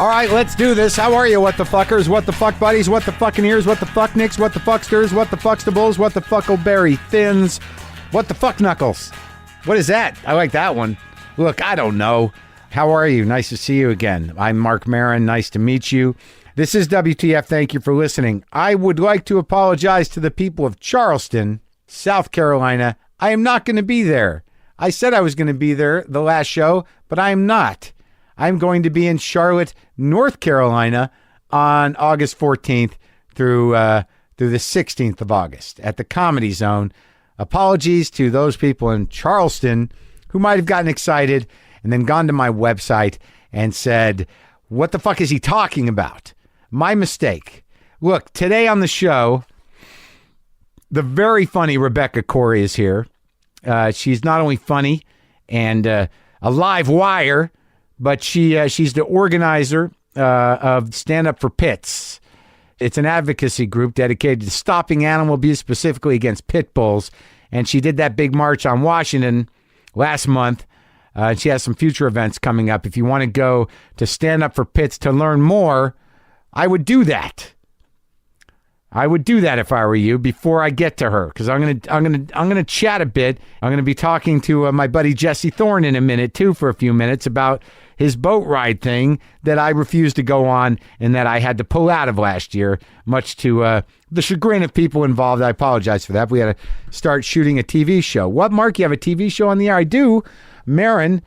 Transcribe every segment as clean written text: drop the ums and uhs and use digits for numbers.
All right, let's do this. How are you, what the fuckers, what the fuck buddies, what the fucking ears, what the fuck nicks, what the fucksters, what the fuckstables, what the fuckleberry thins, what the fuck knuckles? What is that? I like that one. Look, I don't know. How are you? Nice to see you again. I'm Marc Maron. Nice to meet you. This is WTF. Thank you for listening. I would like to apologize to the people of Charleston, South Carolina. I am not going to be there. I said I was going to be there the last show, but I am not. I'm going to be in Charlotte, North Carolina on August 14th through the 16th of August at the Comedy Zone. Apologies to those people in Charleston who might have gotten excited and then gone to my website and said, what the fuck is he talking about? My mistake. Look, today on the show, the very funny Rebecca Corry is here. She's not only funny and a live wire, but she's the organizer of Stand Up for Pits. It's an advocacy group dedicated to stopping animal abuse, specifically against pit bulls. And she did that big march on Washington last month. She has some future events coming up. If you want to go to Stand Up for Pits to learn more, I would do that. I would do that if I were you before I get to her, because I'm gonna chat a bit. I'm gonna be talking to my buddy Jesse Thorne in a minute too, for a few minutes, about his boat ride thing that I refused to go on and that I had to pull out of last year, much to the chagrin of people involved. I apologize for that. We had to start shooting a TV show. What, Mark? You have a TV show on the air? I do. Maron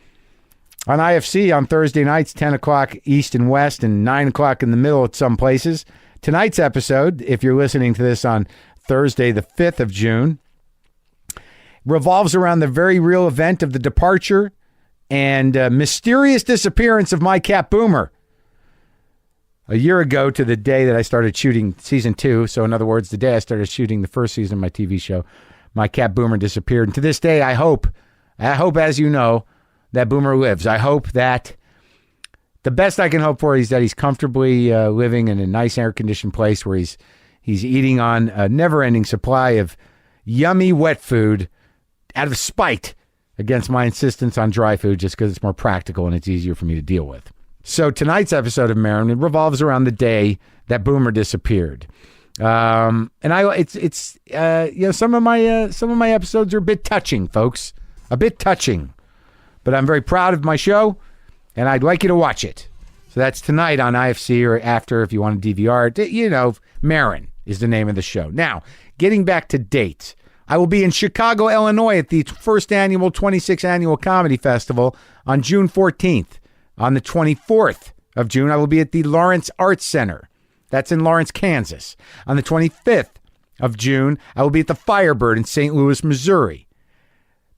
on IFC on Thursday nights, 10 o'clock east and west, and 9 o'clock in the middle at some places. Tonight's episode, if you're listening to this on Thursday, the 5th of June, revolves around the very real event of the departure and mysterious disappearance of my cat Boomer. A year ago to the day that I started shooting season 2, so in other words, the day I started shooting the first season of my TV show, my cat Boomer disappeared. And to this day, I hope, as you know, that Boomer lives. I hope that the best I can hope for is that he's comfortably living in a nice air-conditioned place where he's eating on a never-ending supply of yummy wet food out of spite against my insistence on dry food, just because it's more practical and it's easier for me to deal with. So tonight's episode of Maron revolves around the day that Boomer disappeared. And some of my episodes are a bit touching, folks, a bit touching, but I'm very proud of my show. And I'd like you to watch it. So that's tonight on IFC, or after if you want to DVR it. You know, Maron is the name of the show. Now, getting back to dates. I will be in Chicago, Illinois at the 26th Annual Comedy Festival on June 14th. On the 24th of June, I will be at the Lawrence Arts Center. That's in Lawrence, Kansas. On the 25th of June, I will be at the Firebird in St. Louis, Missouri.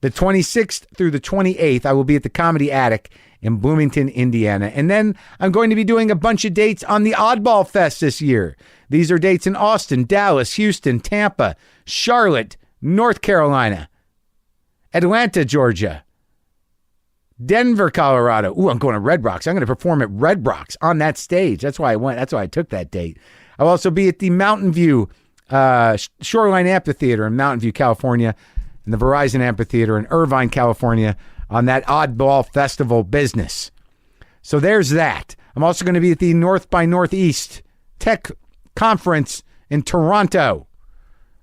The 26th through the 28th, I will be at the Comedy Attic in Bloomington, Indiana. And then I'm going to be doing a bunch of dates on the Oddball Fest this year. These are dates in Austin, Dallas, Houston, Tampa, Charlotte, North Carolina, Atlanta, Georgia, Denver, Colorado. Ooh, I'm going to Red Rocks. I'm going to perform at Red Rocks on that stage. That's why I went. That's why I took that date. I'll also be at the Mountain View Shoreline Amphitheater in Mountain View, California, and the Verizon Amphitheater in Irvine, California, on that Oddball Festival business. So there's that. I'm also going to be at the North by Northeast Tech Conference in Toronto.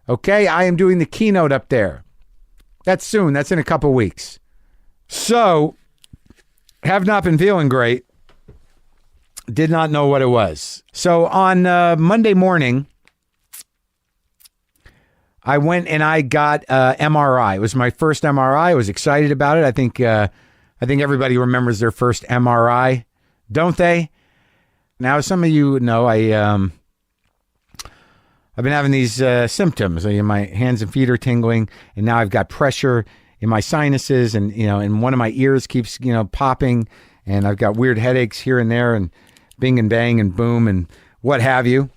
Okay, I am doing the keynote up there. That's soon. That's in a couple weeks. So, have not been feeling great. Did not know what it was. So on Monday morning, I went and I got MRI. It was my first MRI. I was excited about it. I think everybody remembers their first MRI, don't they? Now, some of you know I've been having these symptoms. My hands and feet are tingling, and now I've got pressure in my sinuses, and one of my ears keeps popping, and I've got weird headaches here and there, and bing and bang and boom and what have you.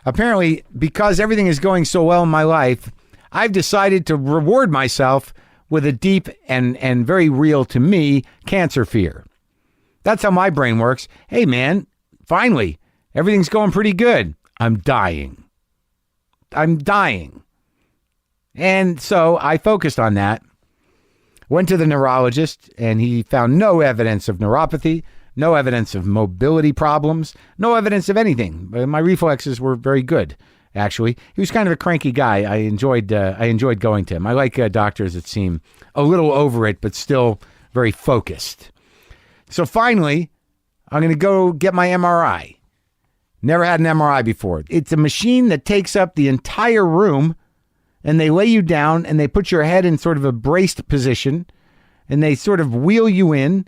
Apparently, because everything is going so well in my life, I've decided to reward myself with a deep and very real to me cancer fear. That's how my brain works. Hey, man, finally, everything's going pretty good. I'm dying. And so I focused on that. Went to the neurologist, and he found no evidence of neuropathy, No evidence of mobility problems. No evidence of anything. My reflexes were very good, actually. He was kind of a cranky guy. I enjoyed going to him. I like doctors that seem a little over it, but still very focused. So finally, I'm going to go get my MRI. Never had an MRI before. It's a machine that takes up the entire room, and they lay you down, and they put your head in sort of a braced position, and they sort of wheel you in,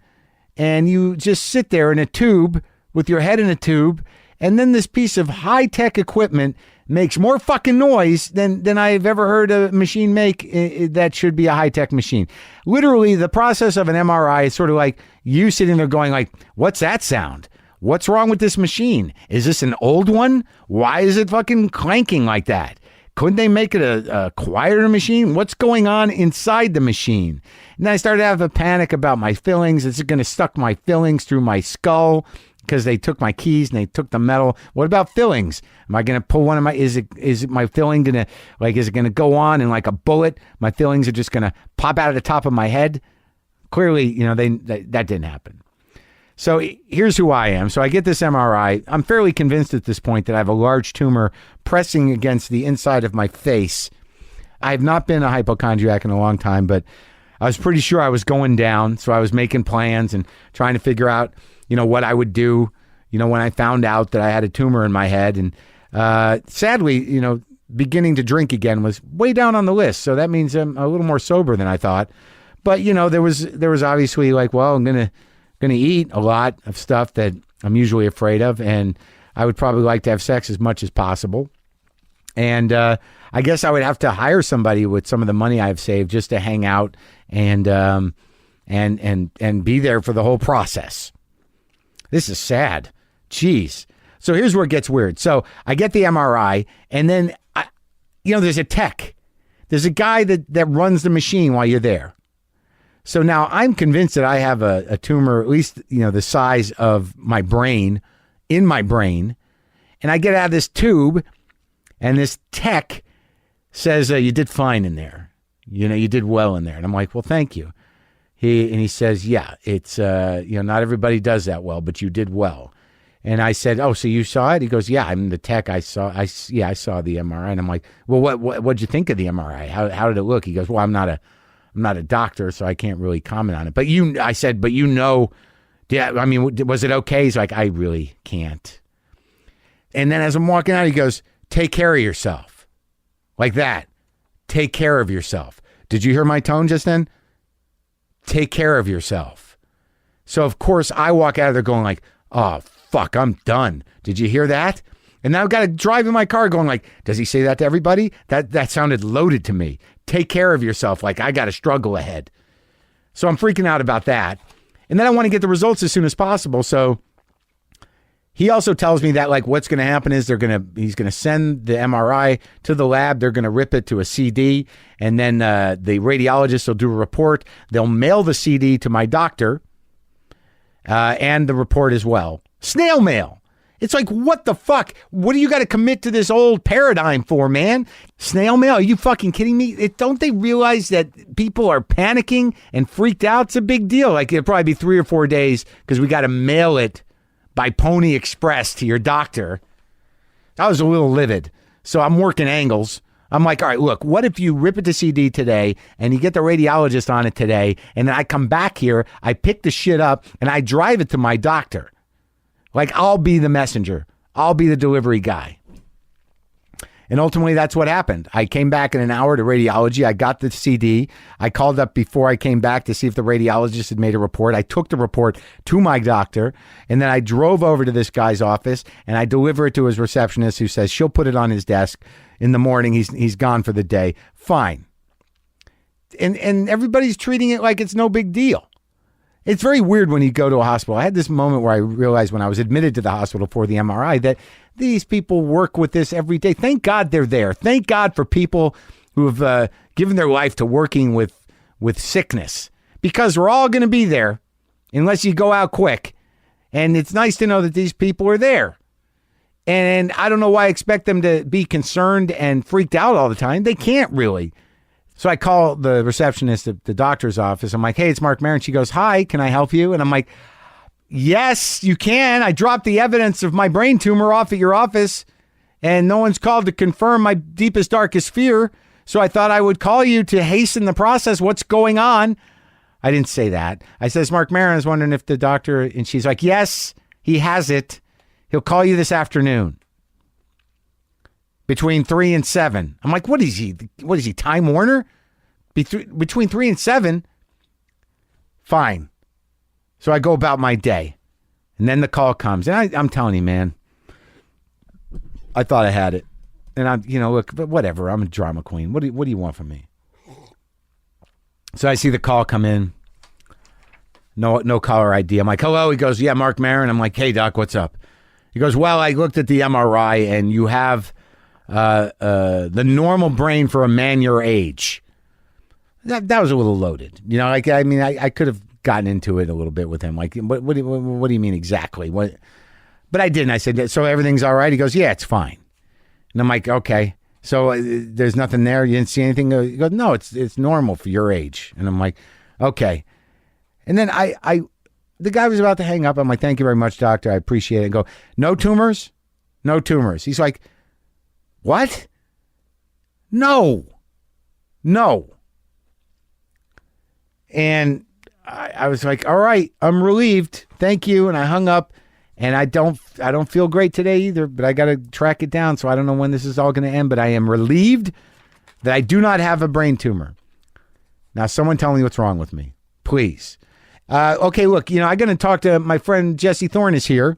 and you just sit there in a tube with your head in a tube, and then this piece of high-tech equipment makes more fucking noise than I've ever heard a machine make that should be a high-tech machine. Literally, the process of an MRI is sort of like you sitting there going like, what's that sound? What's wrong with this machine? Is this an old one? Why is it fucking clanking like that? Couldn't they make it a quieter machine? What's going on inside the machine? And then I started to have a panic about my fillings. Is it going to suck my fillings through my skull? Because they took my keys and they took the metal. What about fillings? Am I going to pull one of my, is it my filling going to, like, is it going to go on and like a bullet? My fillings are just going to pop out of the top of my head? Clearly, you know, that didn't happen. So here's who I am. So I get this MRI. I'm fairly convinced at this point that I have a large tumor pressing against the inside of my face. I have not been a hypochondriac in a long time, but I was pretty sure I was going down. So I was making plans and trying to figure out, you know, what I would do, you know, when I found out that I had a tumor in my head. And sadly, you know, beginning to drink again was way down on the list. So that means I'm a little more sober than I thought. But, you know, there was obviously like, well, I'm going to eat a lot of stuff that I'm usually afraid of, and I would probably like to have sex as much as possible. And I guess I would have to hire somebody with some of the money I've saved just to hang out and be there for the whole process. This is sad. Jeez. So here's where it gets weird. So I get the MRI, and then there's a tech. There's a guy that runs the machine while you're there. So now I'm convinced that I have a tumor, at least, you know, the size of my brain, in my brain. And I get out of this tube, and this tech says, you did fine in there. You know, you did well in there. And I'm like, well, thank you. He says, yeah, it's, not everybody does that well, but you did well. And I said, oh, so you saw it? He goes, yeah, I'm the tech. I saw the MRI. And I'm like, well, what'd you think of the MRI? How did it look? He goes, well, I'm not a doctor, so I can't really comment on it. But I said, you know, yeah, I mean, was it okay? He's like, I really can't. And then as I'm walking out, he goes, take care of yourself. Like that. Take care of yourself. Did you hear my tone just then? Take care of yourself. So of course I walk out of there going like, oh, fuck, I'm done. Did you hear that? And now I've got to drive in my car going like, does he say that to everybody? That sounded loaded to me. Take care of yourself. Like I got a struggle ahead. So I'm freaking out about that. And then I want to get the results as soon as possible. So he also tells me that like what's going to happen is he's going to send the MRI to the lab. They're going to rip it to a CD. And then the radiologist will do a report. They'll mail the CD to my doctor and the report as well. Snail mail. It's like, what the fuck? What do you got to commit to this old paradigm for, man? Snail mail? Are you fucking kidding me? Don't they realize that people are panicking and freaked out? It's a big deal. Like, it'll probably be 3 or 4 days because we got to mail it by Pony Express to your doctor. I was a little livid. So I'm working angles. I'm like, all right, look, what if you rip it to CD today and you get the radiologist on it today, and then I come back here, I pick the shit up, and I drive it to my doctor? Like, I'll be the messenger. I'll be the delivery guy. And ultimately, that's what happened. I came back in an hour to radiology. I got the CD. I called up before I came back to see if the radiologist had made a report. I took the report to my doctor, and then I drove over to this guy's office, and I deliver it to his receptionist, who says she'll put it on his desk in the morning. He's gone for the day. Fine. And everybody's treating it like it's no big deal. It's very weird when you go to a hospital. I had this moment where I realized when I was admitted to the hospital for the MRI that these people work with this every day. Thank God they're there. Thank God for people who have given their life to working with sickness, because we're all going to be there unless you go out quick. And it's nice to know that these people are there. And I don't know why I expect them to be concerned and freaked out all the time. They can't really. So I call the receptionist at the doctor's office. I'm like, hey, it's Marc Maron. She goes, hi, can I help you? And I'm like, yes, you can. I dropped the evidence of my brain tumor off at your office, and no one's called to confirm my deepest, darkest fear. So I thought I would call you to hasten the process. What's going on? I didn't say that. I says, Marc Maron is wondering if the doctor, and she's like, yes, he has it. He'll call you this afternoon between 3 and 7. I'm like, what is he? What is he, Time Warner? Between 3 and 7? Fine. So I go about my day. And then the call comes. And I'm telling you, man, I thought I had it. And I'm, look, but whatever. I'm a drama queen. What do you want from me? So I see the call come in. No caller ID. I'm like, hello. He goes, yeah, Marc Maron. I'm like, hey, doc, what's up? He goes, well, I looked at the MRI and you have the normal brain for a man your age. That was a little loaded. I could have gotten into it a little bit with him. Like, what do you mean exactly? What? But I didn't. I said, so everything's all right? He goes, yeah, it's fine. And I'm like, okay. So there's nothing there? You didn't see anything? He goes, no, it's normal for your age. And I'm like, okay. And then the guy was about to hang up. I'm like, thank you very much, doctor. I appreciate it. And go, no tumors? No tumors. He's like, what? No. And I was like, all right, I'm relieved. Thank you. And I hung up. And I don't feel great today either, but I got to track it down. So I don't know when this is all going to end, but I am relieved that I do not have a brain tumor. Now, someone tell me what's wrong with me, please. Okay, look, I'm going to talk to my friend Jesse Thorne is here,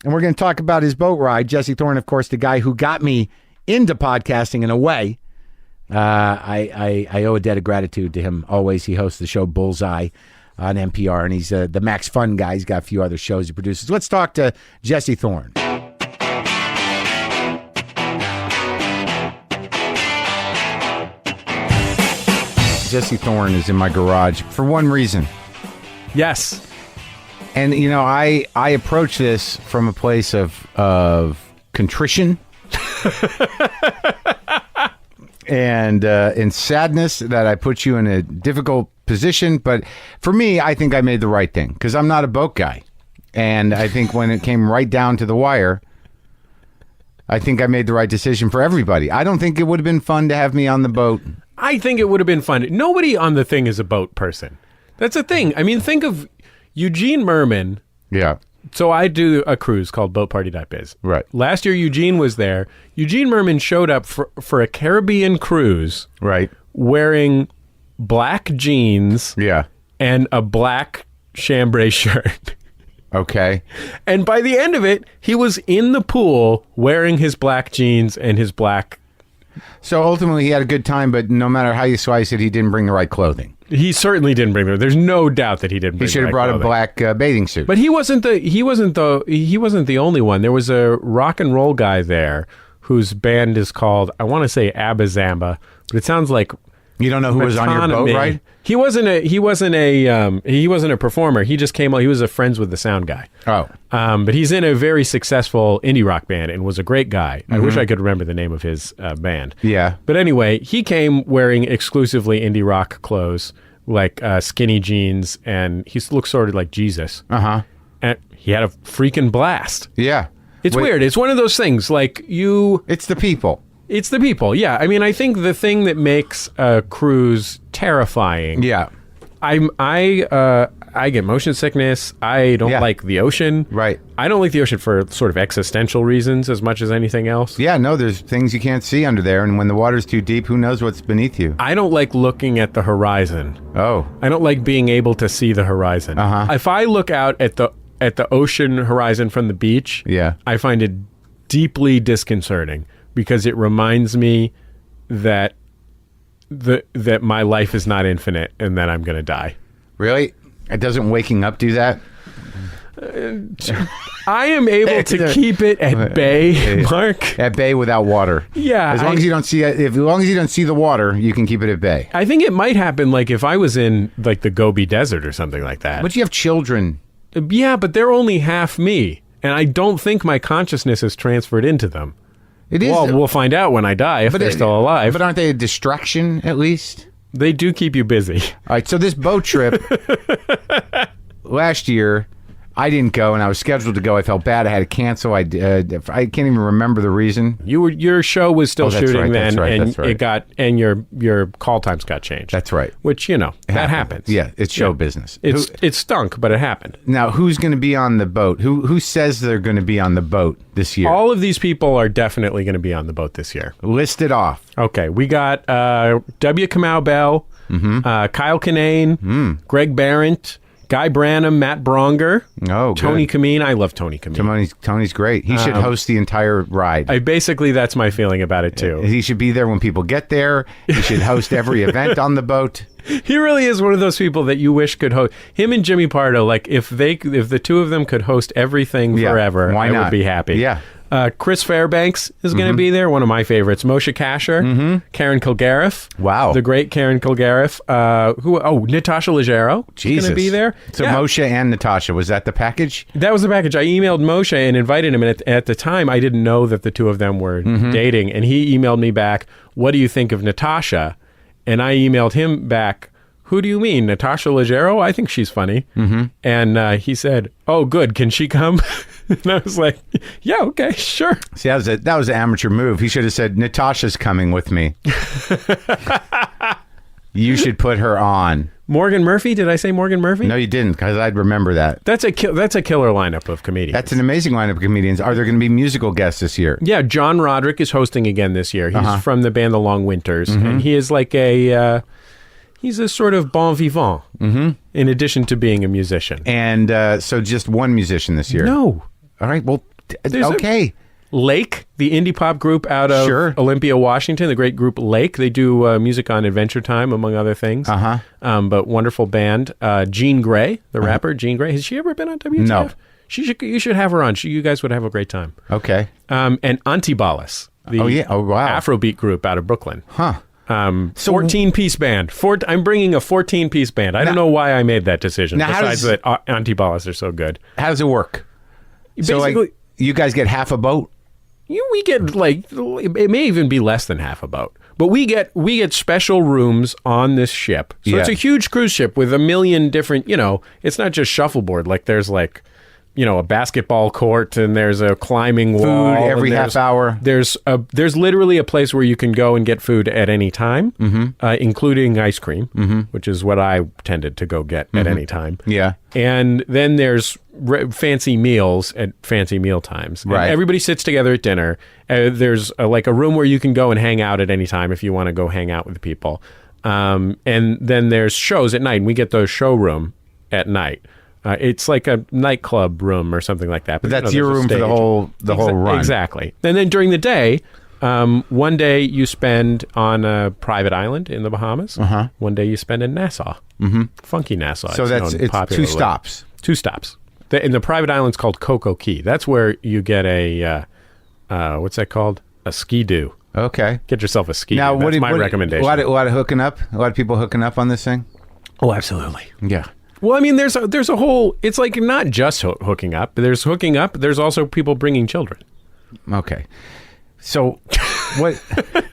and we're going to talk about his boat ride. Jesse Thorne, of course, the guy who got me into podcasting in a way. I owe a debt of gratitude to him always. He hosts the show Bullseye on NPR, and he's the Max Fun guy. He's got a few other shows he produces. Let's talk to Jesse Thorne. Jesse Thorne is in my garage for one reason. Yes. And, I approach this from a place of contrition and sadness that I put you in a difficult position. But for me, I think I made the right thing because I'm not a boat guy. And I think when it came right down to the wire, I think I made the right decision for everybody. I don't think it would have been fun to have me on the boat. I think it would have been fun. Nobody on the thing is a boat person. That's a thing. I mean, think of Eugene Merman. Yeah. So I do a cruise called BoatParty.biz. Right. Last year, Eugene was there. Eugene Merman showed up for a Caribbean cruise. Right. Wearing black jeans. Yeah. And a black chambray shirt. Okay. And by the end of it, he was in the pool wearing his black jeans and his black. So ultimately, he had a good time, but no matter how you slice it, he didn't bring the right clothing. He certainly didn't bring them. There's no doubt that he didn't. He should have brought a black bathing suit. But he wasn't the only one. There was a rock and roll guy there whose band is called, I want to say Abba Zamba, but it sounds like. You don't know who was on your boat, right? He wasn't a performer. He just came out. He was a friends with the sound guy. Oh. But he's in a very successful indie rock band and was a great guy. I wish I could remember the name of his band. Yeah. But anyway, he came wearing exclusively indie rock clothes, like skinny jeans, and he looked sort of like Jesus. Uh-huh. And he had a freaking blast. Yeah. It's weird. It's one of those things, like It's the people. It's the people, yeah. I mean, I think the thing that makes a cruise terrifying. Yeah. I get motion sickness. I don't like the ocean. Right. I don't like the ocean for sort of existential reasons as much as anything else. Yeah, no, there's things you can't see under there, and when the water's too deep, who knows what's beneath you? I don't like looking at the horizon. Oh. I don't like being able to see the horizon. Uh-huh. If I look out at the ocean horizon from the beach, yeah, I find it deeply disconcerting. Because it reminds me that that my life is not infinite and that I'm going to die. Really? It doesn't waking up do that? I am able to keep it at bay, Mark. At bay without water. Yeah. As long as you don't see the water, you can keep it at bay. I think it might happen like if I was in like the Gobi Desert or something like that. But you have children. Yeah, but they're only half me, and I don't think my consciousness is transferred into them. It is. Well, we'll find out when I die if they're still alive. But aren't they a distraction, at least? They do keep you busy. All right, so this boat trip last year, I didn't go, and I was scheduled to go. I felt bad. I had to cancel. I can't even remember the reason. Your show was still shooting then, and that's right. it got your call times got changed. That's right. Which that happens. Yeah, it's show business. It stunk, but it happened. Now, who's going to be on the boat? Who says they're going to be on the boat this year? All of these people are definitely going to be on the boat this year. List it off. Okay, we got W. Kamau Bell, Kyle Kinane, Greg Barrett, Guy Branum, Matt Bronger, Tony Kameen. I love Tony Kameen. Tony's great. He should host the entire ride. Basically, that's my feeling about it, too. He should be there when people get there. He should host every event on the boat. He really is one of those people that you wish could host. Him and Jimmy Pardo, like, if the two of them could host everything forever, why not? I would be happy. Yeah. Chris Fairbanks is going to be there, one of my favorites. Moshe Kasher, Karen Kilgariff. Wow. The great Karen Kilgariff. Natasha Leggero is going to be there. So Moshe and Natasha, was that the package? That was the package. I emailed Moshe and invited him, and at the time, I didn't know that the two of them were dating, and he emailed me back, what do you think of Natasha? And I emailed him back, who do you mean, Natasha Leggero? I think she's funny. And he said, oh, good, can she come? And I was like, yeah, okay, sure. See, that was an amateur move. He should have said, Natasha's coming with me. You should put her on. Morgan Murphy? Did I say Morgan Murphy? No, you didn't, because I'd remember that. That's a killer lineup of comedians. That's an amazing lineup of comedians. Are there going to be musical guests this year? Yeah, John Roderick is hosting again this year. He's from the band The Long Winters, and he is like he's a sort of bon vivant, in addition to being a musician. And so just one musician this year? No. All right, well, okay. Lake, the indie pop group out of Olympia, Washington, the great group Lake. They do music on Adventure Time, among other things. But wonderful band. Jean Grey, the rapper, Jean Grey. Has she ever been on WTF? No. You should have her on. You guys would have a great time. Okay. And Antibalas, the Afrobeat group out of Brooklyn. 14-piece band. I'm bringing a 14-piece band. I don't know why I made that decision, besides that Antibalas are so good. How does it work? Basically, so, you guys get half a boat? We get it may even be less than half a boat, but we get special rooms on this ship. So it's a huge cruise ship with a million different. It's not just shuffleboard. Like there's a basketball court and there's a climbing wall. Food every half hour. There's literally a place where you can go and get food at any time, including ice cream, which is what I tended to go get at any time. Yeah. And then there's fancy meals at fancy meal times. And everybody sits together at dinner. There's a room where you can go and hang out at any time if you want to go hang out with the people. And then there's shows at night, and we get those showroom at night. It's like a nightclub room or something like that. But that's your room for the whole run. Exactly. And then during the day, one day you spend on a private island in the Bahamas. One day you spend in Nassau. Funky Nassau. So it's two stops. Two stops. And the private island's called Coco Key. That's where you get a, what's that called? A ski-doo. Okay. Get yourself a ski-doo. Now, that's my recommendation. A lot of hooking up? A lot of people hooking up on this thing? Oh, absolutely. Yeah. Well, I mean, there's a whole, it's like not just hooking up. There's hooking up. There's also people bringing children. Okay. So what?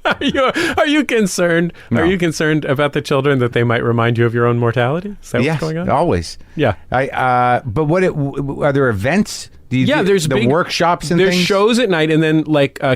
Are you concerned? No. Are you concerned about the children, that they might remind you of your own mortality? Is that what's going on? Always. Yeah. But are there events? There's the workshops and there's things? Shows at night, and then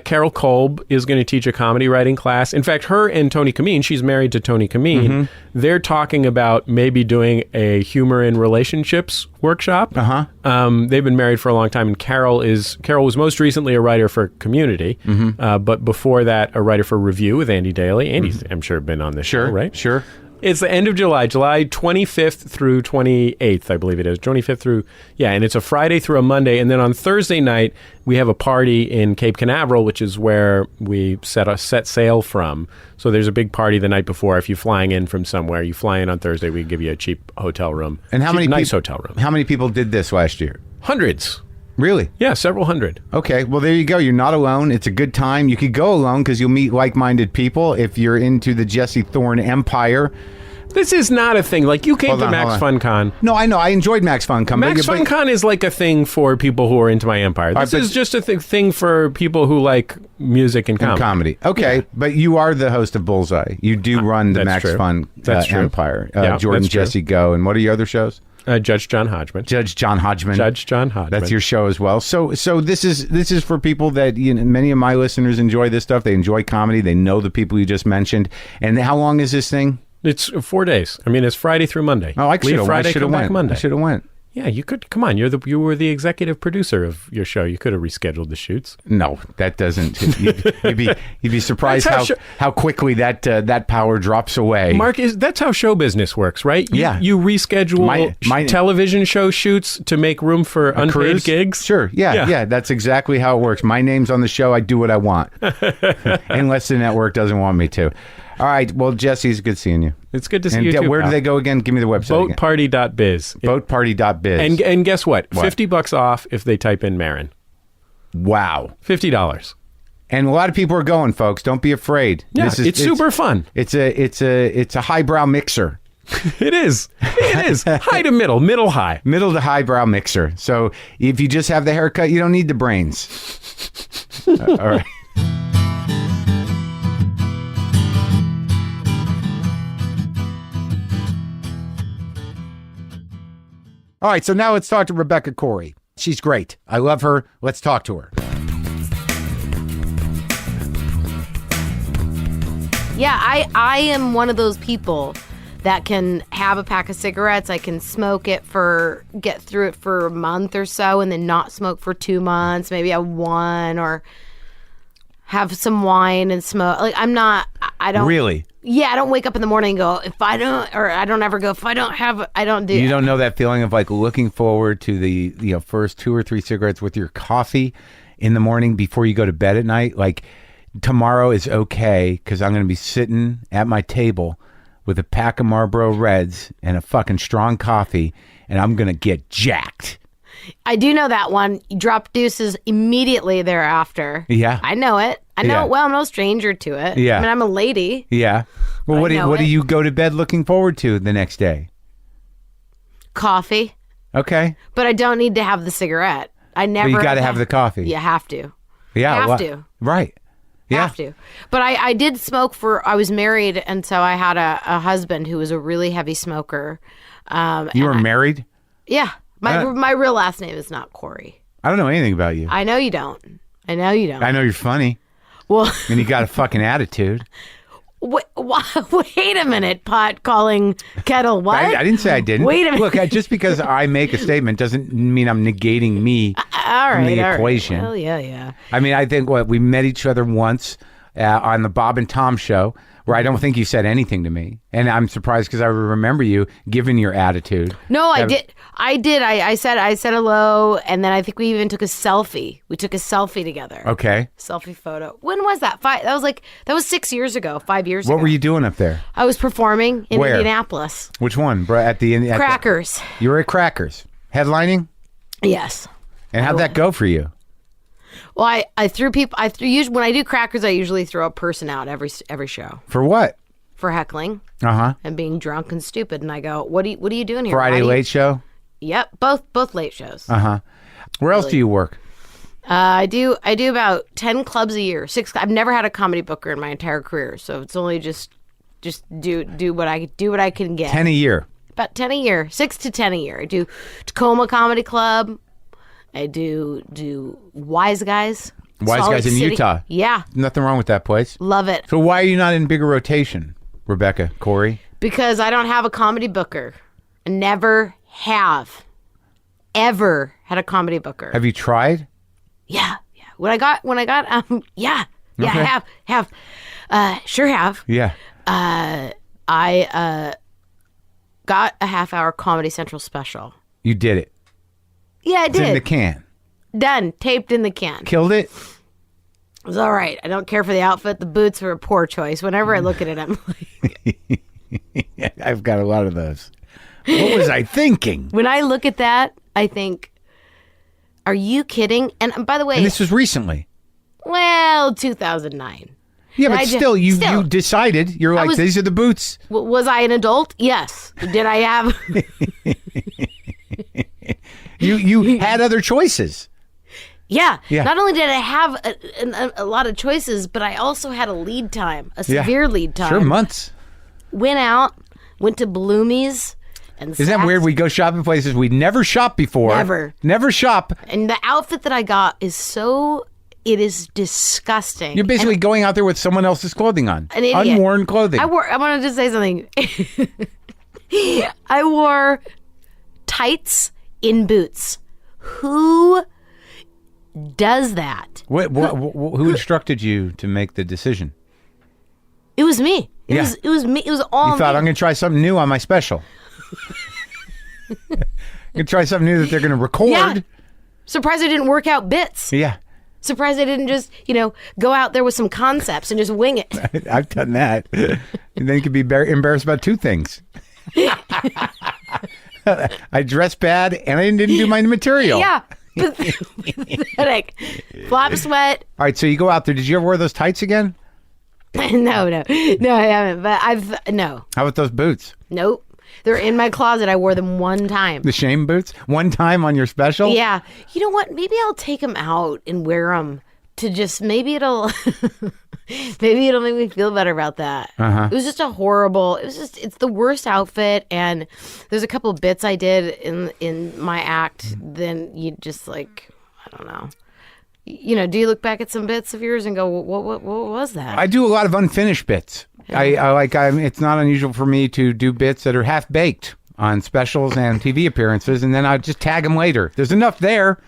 Carol Kolb is going to teach a comedy writing class. In fact, her and Tony Kameen, she's married to Tony Kameen, they're talking about maybe doing a humor in relationships workshop. They've been married for a long time, and Carol was most recently a writer for Community, but before that, a writer for Review with Andy Daly. Andy's, I'm sure, been on this show, right? Sure. It's the end of July 25th through 28th, I believe it is. 25th through, and it's a Friday through a Monday. And then on Thursday night, we have a party in Cape Canaveral, which is where we set sail from. So there's a big party the night before. If you're flying in from somewhere, you fly in on Thursday, we give you a cheap hotel room. And nice hotel room. How many people did this last year? Hundreds. Really? Yeah, several hundred. Okay, well, there you go. You're not alone. It's a good time. You could go alone because you'll meet like-minded people if you're into the Jesse Thorne empire. This is not a thing. Like, you came to Max FunCon. No, I know. I enjoyed Max FunCon. Max FunCon is like a thing for people who are into my empire. This is just a thing for people who like music and comedy. Okay, yeah. But you are the host of Bullseye. You do run the Max Fun empire. Jordan, Jesse, Go. And what are your other shows? Judge John Hodgman. Judge John Hodgman. Judge John Hodgman. That's your show as well. So this is for people that, many of my listeners enjoy this stuff. They enjoy comedy. They know the people you just mentioned. And how long is this thing? It's 4 days. I mean, it's Friday through Monday. Oh, I should have Friday, come back Monday. I should have went. Yeah, you could. Come on, you were the executive producer of your show. You could have rescheduled the shoots. No, that doesn't. You'd be surprised how quickly that power drops away. Mark, that's how show business works, right? You reschedule my television television show shoots to make room for unpaid cruise? gigs. Sure, yeah. That's exactly how it works. My name's on the show. I do what I want, unless the network doesn't want me to. All right. Well, Jesse, it's good seeing you. It's good to see you too. Where do they go again? Give me the website. Boatparty.biz. Boatparty.biz. And guess what? $50 off if they type in Maron. Wow. $50. And a lot of people are going, folks. Don't be afraid. Yeah, it's super fun. It's a highbrow mixer. It is. It is. High to middle. Middle high. Middle to highbrow mixer. So if you just have the haircut, you don't need the brains. All right. All right, so now let's talk to Rebecca Corry. She's great. I love her. Let's talk to her. Yeah, I am one of those people that can have a pack of cigarettes. I can get through it for a month or so and then not smoke for 2 months. Maybe have one or have some wine and smoke. Like, I don't. Really? Yeah, I don't wake up in the morning and go, I don't ever go, if I don't have, I don't do. You don't know that feeling of like looking forward to the first 2 or 3 cigarettes with your coffee in the morning before you go to bed at night? Like, tomorrow is okay because I'm going to be sitting at my table with a pack of Marlboro Reds and a fucking strong coffee, and I'm going to get jacked. I do know that one. You drop deuces immediately thereafter. Yeah. I know it. I know it well. I'm no stranger to it. Yeah. I mean, I'm a lady. Yeah. Well, what do you go to bed looking forward to the next day? Coffee. Okay. But I don't need to have the cigarette. I never. But you got to have the coffee. You have to. Yeah. Have to. Right. Yeah. Have to. But I did smoke I was married, and so I had a husband who was a really heavy smoker. You were married? Yeah. My real last name is not Corry. I don't know anything about you. I know you don't. I know you're funny. Well, and you got a fucking attitude. Wait a minute, pot calling kettle what? I didn't say I didn't. Wait a minute. Look, just because I make a statement doesn't mean I'm negating me from the equation. Well, yeah. I mean, I think we met each other once on the Bob and Tom show, where I don't think you said anything to me. And I'm surprised because I remember you given your attitude. No, I did. I said hello, and then I think we even took a selfie. We took a selfie together. Okay. Selfie photo. When was that? That was 6 years ago, 5 years ago. What were you doing up there? I was performing in Where? Indianapolis. Which one? At the Crackers. You were at Crackers. Headlining? Yes. And how'd that go for you? Well, I threw people. When I do Crackers, I usually throw a person out every show. For what? For heckling. And being drunk and stupid. And I go, what are you doing here? Friday Late Show? Yep, both late shows. Where else do you work? I do about 10 clubs a year. 6. I've never had a comedy booker in my entire career, so it's only just do what I can get. 10 a year. About 10 a year. 6 to 10 a year. I do Tacoma Comedy Club. I do Wise Guys. Wise Salt Guys in City. Utah. Yeah. Nothing wrong with that place. Love it. So why are you not in bigger rotation, Rebecca Corry? Because I don't have a comedy booker. I never have ever had a comedy booker. Have you tried? Yeah. When I got yeah, okay. I have. Sure have. Yeah. I got a half-hour Comedy Central special. You did it. Yeah, I did. It's in the can. Done. Taped in the can. Killed it? It was all right. I don't care for the outfit. The boots were a poor choice. Whenever I look at it, I'm like... I've got a lot of those. What was I thinking? When I look at that, I think, are you kidding? And by the way... And this was recently. Well, 2009. Yeah, but still, you decided. You're like, these are the boots. Was I an adult? Yes. Did I have... You had other choices. Yeah. Not only did I have a lot of choices, but I also had a lead time, a severe lead time. Sure, months. Went to Bloomies, and Isn't that slacks. weird? We go shopping places we never shopped before. Never shop. And the outfit that I got is it is disgusting. You're basically going out there with someone else's clothing on. An idiot. Unworn clothing. I wanted to say something. I wore tights in boots. Who does that? Who instructed you to make the decision? It was me. It was me. It was all You thought, me. I'm going to try something new on my special. I'm going to try something new that they're going to record. Yeah. Surprised I didn't work out bits. Yeah. Surprised I didn't just, go out there with some concepts and just wing it. I've done that. And then you could be embarrassed about two things. I dressed bad and I didn't do my material. Yeah. Pathetic. Flop sweat. All right, so you go out there. Did you ever wear those tights again? No, I haven't. But no. How about those boots? Nope. They're in my closet. I wore them one time. The shame boots? One time on your special? Yeah. You know what? Maybe I'll take them out and wear them to just, maybe it'll make me feel better about that. It was just it's the worst outfit. And there's a couple bits I did in my act. Then you just I don't know. Do you look back at some bits of yours and go, what was that? I do a lot of unfinished bits. It's not unusual for me to do bits that are half baked on specials and TV appearances, and then I just tag them later. There's enough there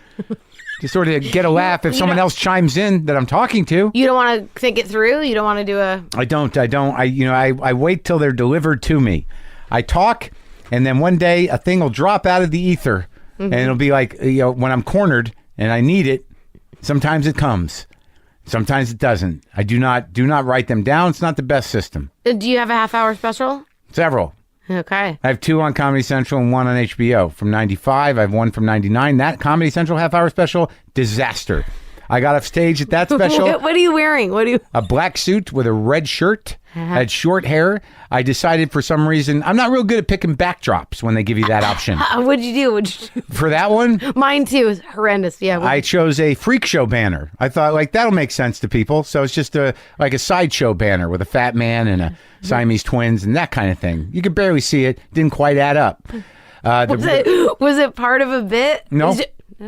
to sort of get a laugh if someone else chimes in that I'm talking to. You don't want to think it through? You don't want to do a... I don't. I wait till they're delivered to me. I talk, and then one day a thing will drop out of the ether, and it'll be like, when I'm cornered and I need it, sometimes it comes. Sometimes it doesn't. I do not write them down. It's not the best system. Do you have a half-hour special? Several. Okay. I have 2 on Comedy Central and 1 on HBO. From 95, I have 1 from 99. That Comedy Central half-hour special, disaster. I got off stage at that special. What are you wearing? A black suit with a red shirt. Had short hair. I decided for some reason, I'm not real good at picking backdrops when they give you that option. What'd you do? For that one? Mine too. Is horrendous. Yeah. I chose a freak show banner. I thought that'll make sense to people. So it's just a sideshow banner with a fat man and a Siamese twins and that kind of thing. You could barely see it. Didn't quite add up. Was it part of a bit? No.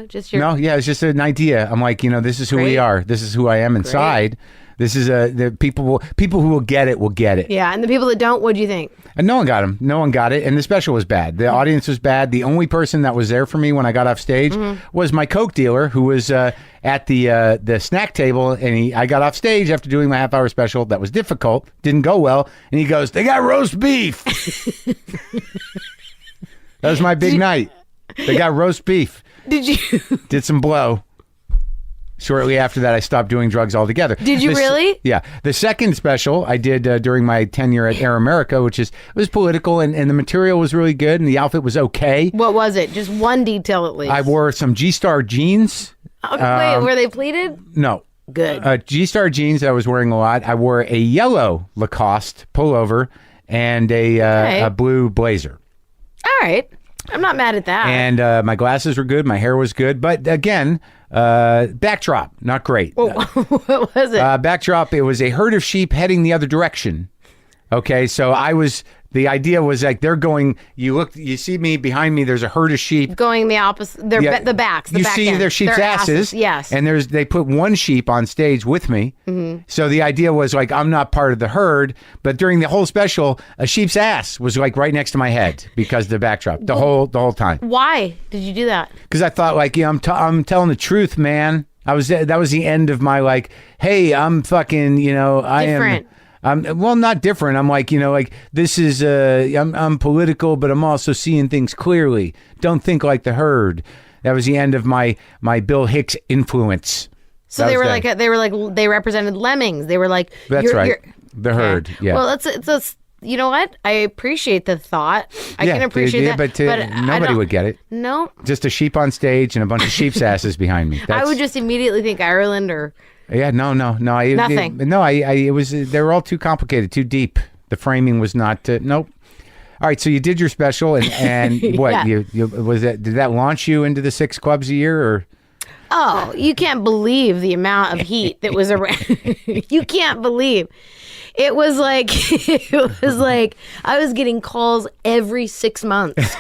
Just your... No, yeah, it's just an idea. I'm like, this is who we are. This is who I am inside. This is the people who will get it will get it. Yeah, and the people that don't, what'd you think? And no one got them. No one got it. And the special was bad. The audience was bad. The only person that was there for me when I got off stage was my Coke dealer, who was at the snack table. And I got off stage after doing my half-hour special. That was difficult. Didn't go well. And he goes, "They got roast beef." That was my big night. They got roast beef. Did you? Did some blow. Shortly after that, I stopped doing drugs altogether. Did you really? Yeah. The second special I did during my tenure at Air America, which was political, and the material was really good, and the outfit was okay. What was it? Just one detail at least. I wore some G-Star jeans. Wait, were they pleated? No. Good. G-Star jeans that I was wearing a lot. I wore a yellow Lacoste pullover and a blue blazer. All right. I'm not mad at that. And my glasses were good. My hair was good. But again, backdrop, not great. What was it? Backdrop, it was a herd of sheep heading the other direction. Okay, so the idea was like they're going, you see me behind me, there's a herd of sheep. Going the opposite, the backs, the you back see end. their sheep's Their asses. Yes. And they put one sheep on stage with me. Mm-hmm. So the idea was like, I'm not part of the herd, but during the whole special, a sheep's ass was like right next to my head because of the backdrop, the whole time. Why did you do that? Because I thought I'm telling the truth, man. That was the end of my hey, I'm fucking, I Different. Well, not different. I'm like, this is, I'm political, but I'm also seeing things clearly. Don't think like the herd. That was the end of my Bill Hicks influence. So they were represented lemmings. They were like, that's right. The herd. Yeah. Well, it's you know what? I appreciate the thought. I can appreciate that. But nobody would get it. No. Just a sheep on stage and a bunch of sheep's asses behind me. I would just immediately think Ireland or. Yeah, no. Nothing. It was. They were all too complicated, too deep. The framing was not. Nope. All right, so you did your special, and what? Yeah. You was that? Did that launch you into the 6 clubs a year, or? Oh, you can't believe the amount of heat that was around. You can't believe. It was like I was getting calls every 6 months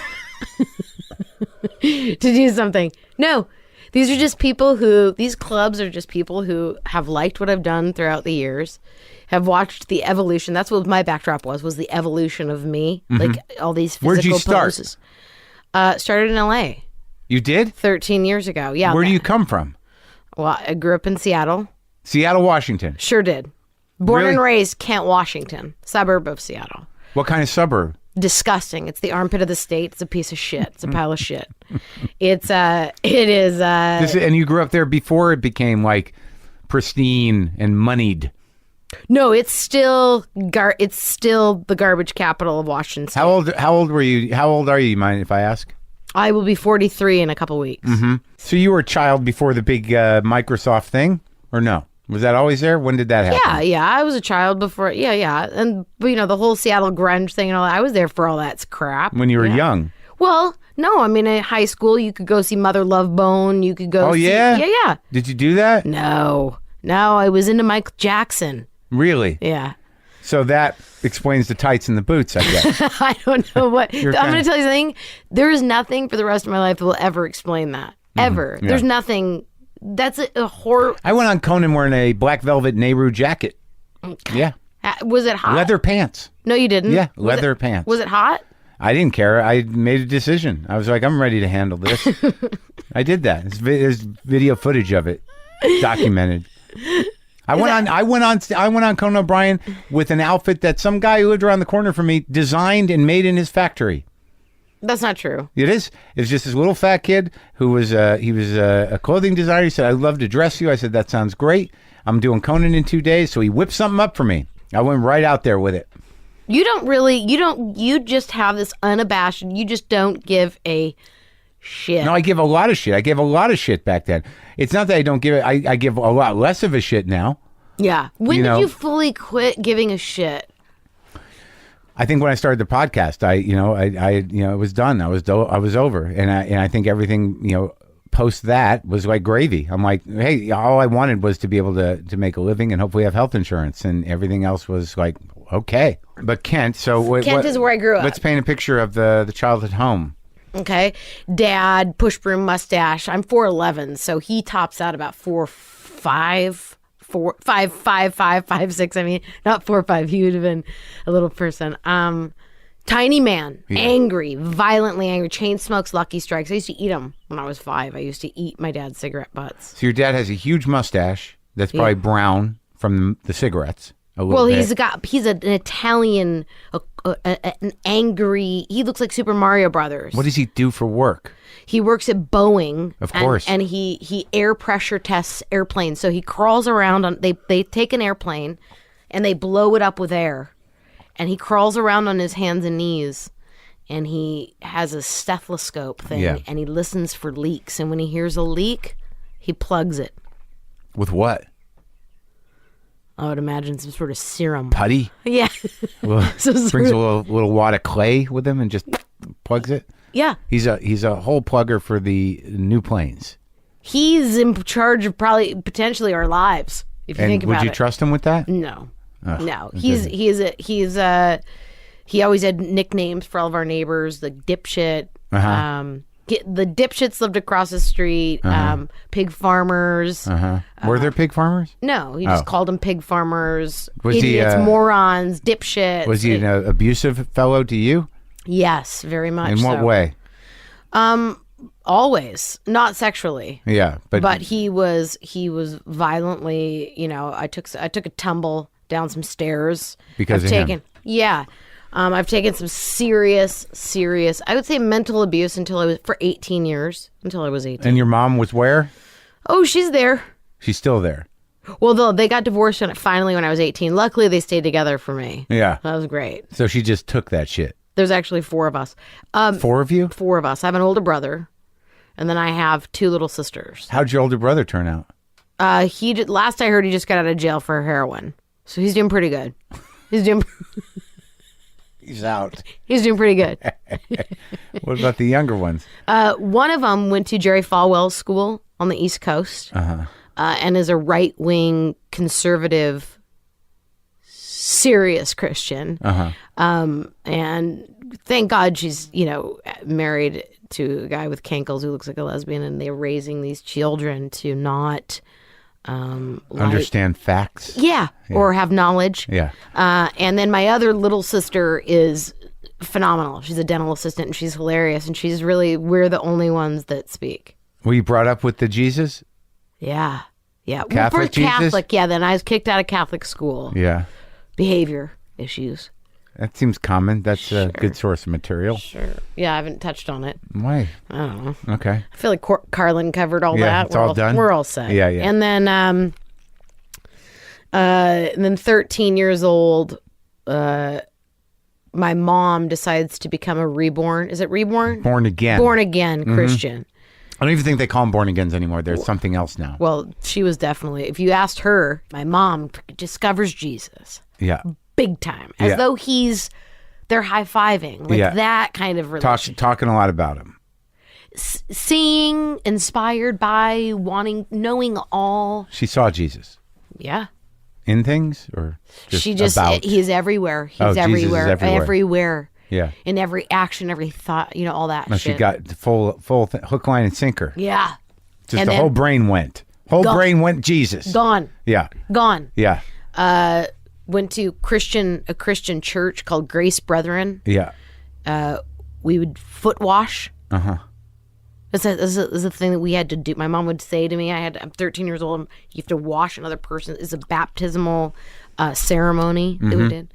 to do something. No, these clubs are just people who have liked what I've done throughout the years, have watched the evolution. That's what my backdrop was the evolution of me, like all these physical Where'd you start? poses. Started in LA. You did? 13 years ago. Yeah. Where do you come from? Well, I grew up in Seattle. Seattle, Washington. Sure did. Born Really? and raised Kent, Washington, suburb of Seattle. What kind of suburb? Disgusting. It's the armpit of the state. It's a piece of shit. It's a pile of shit. It is. And you grew up there before it became like pristine and moneyed. No, it's still the garbage capital of Washington State. How old were you? How old are you? Mind if I ask? I will be 43 in a couple weeks. So you were a child before the big Microsoft thing, or no? Was that always there? When did that happen? Yeah. I was a child before. Yeah. And the whole Seattle grunge thing and all that. I was there for all that crap. When you were young. Well, no. I mean, in high school, you could go see Mother Love Bone. You could go. Oh yeah. Yeah. Did you do that? No. I was into Michael Jackson. Really? Yeah. So that explains the tights and the boots, I guess. I don't know what. I'm going to tell you something. There is nothing for the rest of my life that will ever explain that. Ever. Yeah. There's nothing. That's a horror. I went on Conan wearing a black velvet Nehru jacket. Yeah. Was it hot? Leather pants. No, you didn't. Yeah, leather pants. Was it hot? I didn't care. I made a decision. I was like, I'm ready to handle this. I did that. There's video footage of it, documented. I went on Conan O'Brien with an outfit that some guy who lived around the corner from me designed and made in his factory. That's not true. It is. It was just this little fat kid who was a clothing designer. He said, "I'd love to dress you." I said, "That sounds great. I'm doing Conan in 2 days." So he whipped something up for me. I went right out there with it. You just have this unabashed, you just don't give a shit. No, I give a lot of shit. I gave a lot of shit back then. It's not that I don't give it. I give a lot less of a shit now. Yeah. When did you fully quit giving a shit? I think when I started the podcast, it was done. I was over, and I think everything, post that was like gravy. I'm like, hey, all I wanted was to be able to make a living and hopefully have health insurance, and everything else was like okay. But Kent, Kent is where I grew up. Let's paint a picture of the childhood home. Okay, dad, push broom mustache. I'm 4'11", so he tops out about 4'5". 5'6". I mean, not 4'5". He would have been a little person. Tiny man, angry, violently angry. Chain smokes, Lucky Strikes. I used to eat them when I was 5. I used to eat my dad's cigarette butts. So your dad has a huge mustache that's probably brown from the cigarettes. Well, he's an Italian, an angry. He looks like Super Mario Brothers. What does he do for work? He works at Boeing. Of course. And he air pressure tests airplanes. So he crawls around on. They take an airplane, and they blow it up with air, and he crawls around on his hands and knees, and he has a stethoscope thing, and he listens for leaks. And when he hears a leak, he plugs it. With what? I would imagine some sort of serum. Putty? Yeah. Well, brings a little wad of clay with him and just plugs it? Yeah. He's a hole plugger for the new planes. He's in charge of potentially our lives, if you think about it. And would you trust him with that? No. No. He always had nicknames for all of our neighbors, the dipshit. The dipshits lived across the street. Pig farmers. Were there pig farmers? No, he just called them pig farmers. Was idiots, he, morons, dipshits. Was he an abusive fellow to you? Yes, very much. In what way? Always, not sexually. Yeah, but he was violently. I took a tumble down some stairs because of him. Yeah. I've taken some serious, I would say mental abuse for 18 years, until I was 18. And your mom was where? Oh, she's there. She's still there. Well, they got divorced finally when I was 18. Luckily, they stayed together for me. Yeah. That was great. So she just took that shit. There's actually 4 of us. 4 of you? 4 of us. I have an older brother, and then I have 2 little sisters. How'd your older brother turn out? Last I heard, he just got out of jail for heroin. So he's doing pretty good. He's out. He's doing pretty good. What about the younger ones? One of them went to Jerry Falwell's school on the East Coast and is a right-wing conservative serious Christian. And thank God she's, married to a guy with cankles who looks like a lesbian, and they're raising these children to not understand facts. Yeah, or have knowledge. Yeah. And then my other little sister is phenomenal. She's a dental assistant, and she's hilarious, and we're the only ones that speak. Were you brought up with the Jesus? Yeah. Yeah. Catholic first Jesus? Catholic, yeah. Then I was kicked out of Catholic school. Yeah. Behavior issues. That seems common. That's a good source of material. Sure. Yeah, I haven't touched on it. Why? I don't know. Okay. I feel like Carlin covered all that. It's all done? We're all set. Yeah, yeah. And then 13 years old, my mom decides to become a reborn. Is it reborn? Born again. Born again Christian. I don't even think they call them born agains anymore. There's something else now. Well, she was definitely, if you asked her, my mom discovers Jesus. Yeah. Big time. As though they're high-fiving. Like that kind of relationship. Talking a lot about him. Seeing, inspired by, knowing all. She saw Jesus. Yeah. In things or just about? He's everywhere. He's Jesus everywhere. is everywhere. Everywhere. Yeah. In every action, every thought, all that shit. She got the full hook, line, and sinker. Yeah. Just and the whole brain went. Brain went Jesus. Gone. Yeah. Gone. Yeah. Went to a Christian church called Grace Brethren. Yeah. We would foot wash. Uh-huh. This is a thing that we had to do. My mom would say to me, I'm 13 years old, you have to wash another person. It's a baptismal ceremony that we did.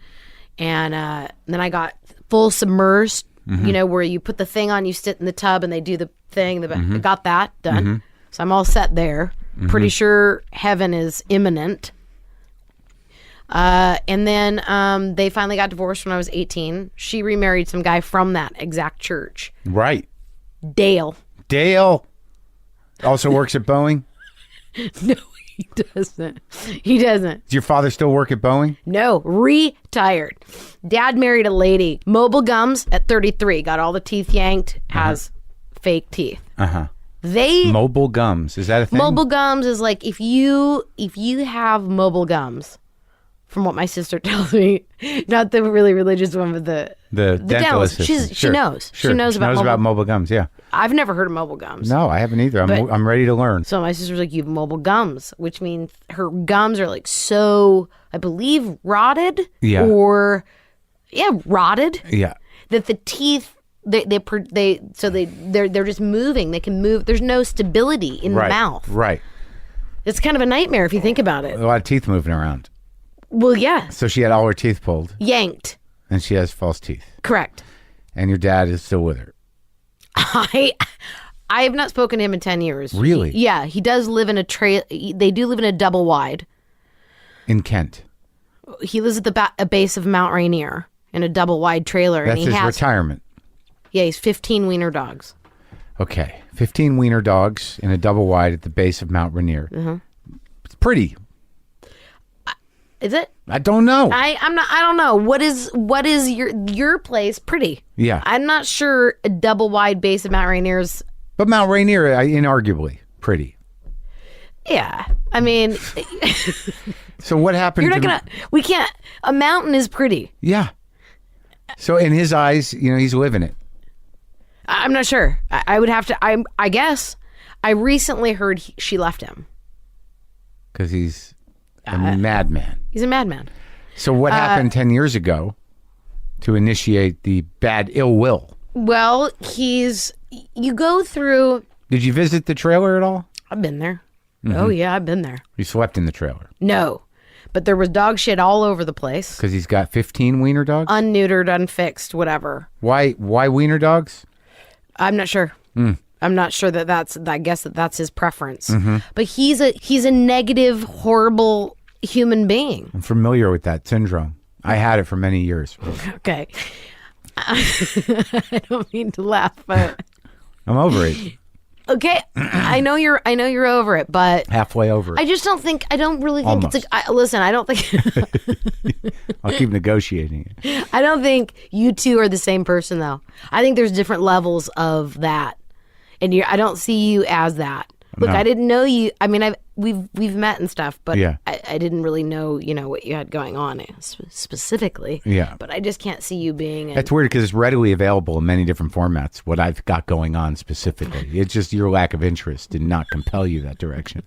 And then I got full submersed, where you put the thing on, you sit in the tub, and they do the thing. I got that done. So I'm all set there. Pretty sure heaven is imminent. And then they finally got divorced when I was 18. She remarried some guy from that exact church. Right. Dale also works at Boeing. No, he doesn't. He doesn't. Does your father still work at Boeing? No, retired. Dad married a lady. Mobile gums at 33. Got all the teeth yanked. Has fake teeth. Mobile gums, is that a thing? Mobile gums is like if you have mobile gums. From what my sister tells me, not the really religious one, but the dental She assistant. knows. Sure. She knows about mobile gums. Yeah. I've never heard of mobile gums. No, I haven't either. I'm ready to learn. So my sister's like, you have mobile gums, which means her gums are like so, I believe, rotted. Yeah. Rotted. Yeah. That the teeth they're just moving. They can move. There's no stability in the mouth. Right. It's kind of a nightmare if you think about it. A lot of teeth moving around. Well, yeah. So she had all her teeth pulled. Yanked. And she has false teeth. Correct. And your dad is still with her. I have not spoken to him in 10 years. Really? He does live in they do live in a double wide. In Kent. He lives at the base of Mount Rainier in a double wide trailer. That's his retirement. Yeah, he's 15 wiener dogs. Okay. 15 wiener dogs in a double wide at the base of Mount Rainier. It's pretty. Is it? I don't know. I don't know. What is your place pretty? Yeah. I'm not sure a double wide base of Mount Rainier's. But Mount Rainier, inarguably pretty. Yeah. I mean. So what happened? We can't. A mountain is pretty. Yeah. So in his eyes, he's living it. I'm not sure. I would have to. I guess. I recently heard she left him. Because he's a madman. He's a madman. So what happened 10 years ago to initiate the bad ill will? Well, you go through. Did you visit the trailer at all? I've been there. Oh, yeah, I've been there. You slept in the trailer? No. But there was dog shit all over the place. Because he's got 15 wiener dogs? Unneutered, unfixed, whatever. Why wiener dogs? I'm not sure. I'm not sure I guess that's his preference. But he's a negative, horrible human being. I'm familiar with that syndrome. I had it for many years. Okay. I don't mean to laugh, but I'm over it. Okay, I know you're over it, but halfway over it. I don't really think Almost. listen, I don't think I'll keep negotiating it. I don't think you two are the same person though. I think there's different levels of that. And I don't see you as that. Look, No. I didn't know you. I mean, we've met and stuff, but Yeah. I didn't really know, what you had going on specifically. Yeah. But I just can't see you being. That's weird because it's readily available in many different formats, what I've got going on specifically. It's just your lack of interest did not compel you that direction.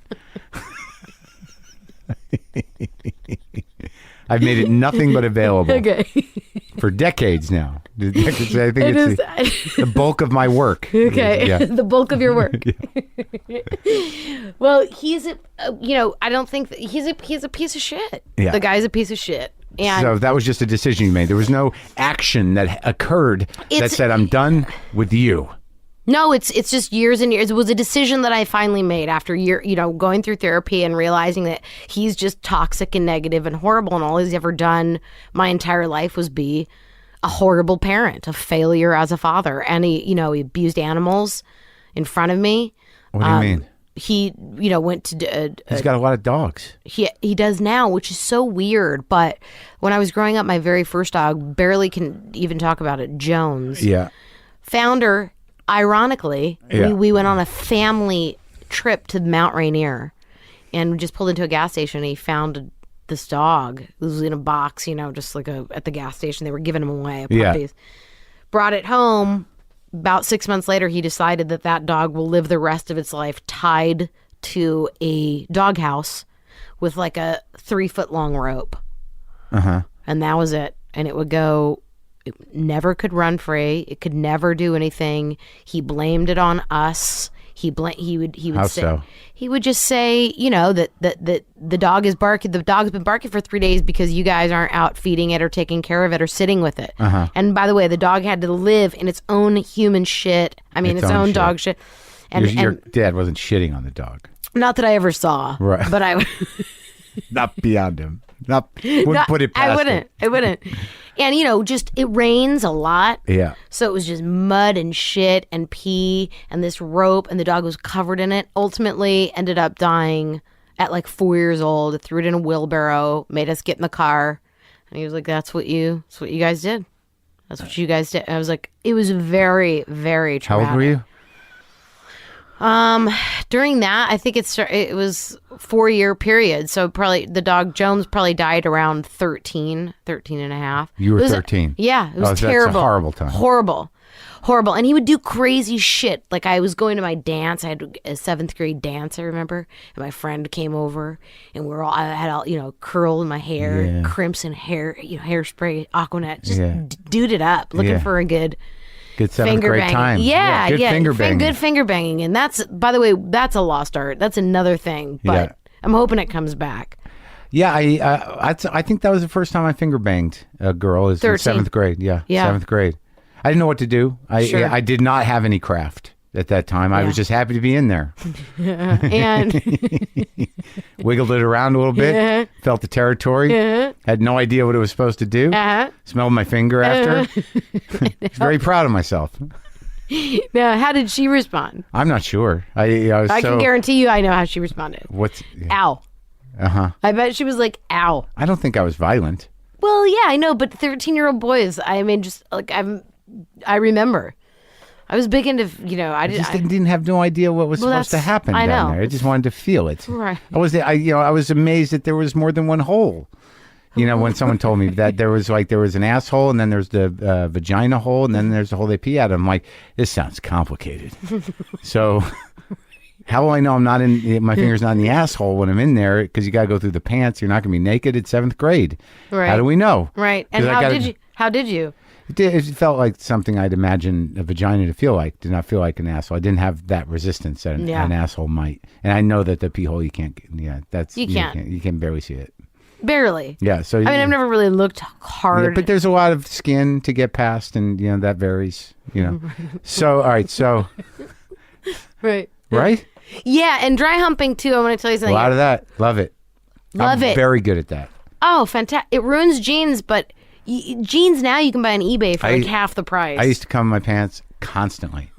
I've made it nothing but available Okay. for decades now. I think it's the bulk of my work. Okay. Yeah. The bulk of your work. Well, he's I don't think he's a piece of shit. Yeah. The guy's a piece of shit. And So that was just a decision you made. There was no action that occurred that It's- said, I'm done with you. no, it's just years and years. It was a decision that I finally made after going through therapy and realizing that he's just toxic and negative and horrible, and all he's ever done my entire life was be a horrible parent, a failure as a father, and he abused animals in front of me. What do you mean? He went to He's got a lot of dogs. he does now, which is so weird. But when I was growing up, my very first dog, barely can even talk about it, Jones. Yeah. Found her. Ironically, Yeah. we went on a family trip to Mount Rainier, and we just pulled into a gas station. And he found this dog. It was in a box, just like at the gas station. They were giving them away, Yeah. puppies. Brought it home. About 6 months later, he decided that dog will live the rest of its life tied to a doghouse with like a 3-foot long rope. Uh-huh. And that was it. And it would go. It never could run free. It could never do anything. He blamed it on us. He would How say so? he would just say, that the dog is barking. The dog's been barking for 3 days because you guys aren't out feeding it or taking care of it or sitting with it. Uh-huh. And by the way, the dog had to live in its own human shit. I mean, its own shit. dog shit. And, Your and dad wasn't shitting on the dog. not that I ever saw, Right. but I Not beyond him. Wouldn't put it past him. I wouldn't. And just it rains a lot. Yeah. So it was just mud and shit and pee and this rope, and the dog was covered in it. Ultimately ended up dying at like 4 years old. Threw it in a wheelbarrow, made us get in the car. And he was like, that's what you guys did. That's what you guys did. And I was like, it was very, very How traumatic. old were you? During that, I think it was 4-year period. So probably the dog Jones probably died around 13 and a half. You were It was- 13. Yeah, it was That's a terrible. horrible time. Horrible. And he would do crazy shit. Like I was going to my dance. I had a 7th grade dance, I remember. And my friend came over and I had all, curl in my hair, Yeah. crimson hair, hairspray, Aquanet. Just Yeah. dude it up, looking Yeah. for a good Good 7th finger grade banging. time. Yeah, Good finger banging. Good finger banging. And that's, by the way, that's a lost art. That's another thing. But Yeah. I'm hoping it comes back. Yeah, I think that was the first time I finger banged a girl. Is in 13. 7th grade. Yeah, Yeah. 7th grade. I didn't know what to do. Sure. I did not have any craft at that time. I was just happy to be in there. And Wiggled it around a little bit. Felt the territory. Had no idea what it was supposed to do. Smelled my finger after. Was very proud of myself. now, how did she respond? I'm not sure. I was I can guarantee you I know how she responded. What's? Ow. Uh-huh. I bet she was like, ow. I don't think I was violent. Well, yeah, I know, but 13-year-old boys, I mean, just like I remember. I was big into, I just didn't have no idea what was supposed to that's- happen I down know. there. I just wanted to feel it. Right. I was amazed that there was more than one hole. When someone told me that there was an asshole and then there's the vagina hole and then there's the hole they pee out of. I'm like, this sounds complicated. So how will I know I'm not my finger's not in the asshole when I'm in there? Because you got to go through the pants. You're not going to be naked at 7th grade. Right. How do we know? Right. And 'Cause how did you? It felt like something I'd imagine a vagina to feel like. Did not feel like an asshole. I didn't have that resistance that an asshole might. And I know that the pee hole you can't. Yeah, that's You can't. You can barely see it. Barely. Yeah. So I mean, I've never really looked hard. Yeah, but there's a lot of skin to get past, and that varies. So all right. So right. right. Yeah, and dry humping too. I want to tell you A something. lot of that. Love it. Love I'm it. Very good at that. Oh, fantastic! It ruins jeans, but jeans now you can buy on eBay for like half the price. I used to cum in my pants constantly.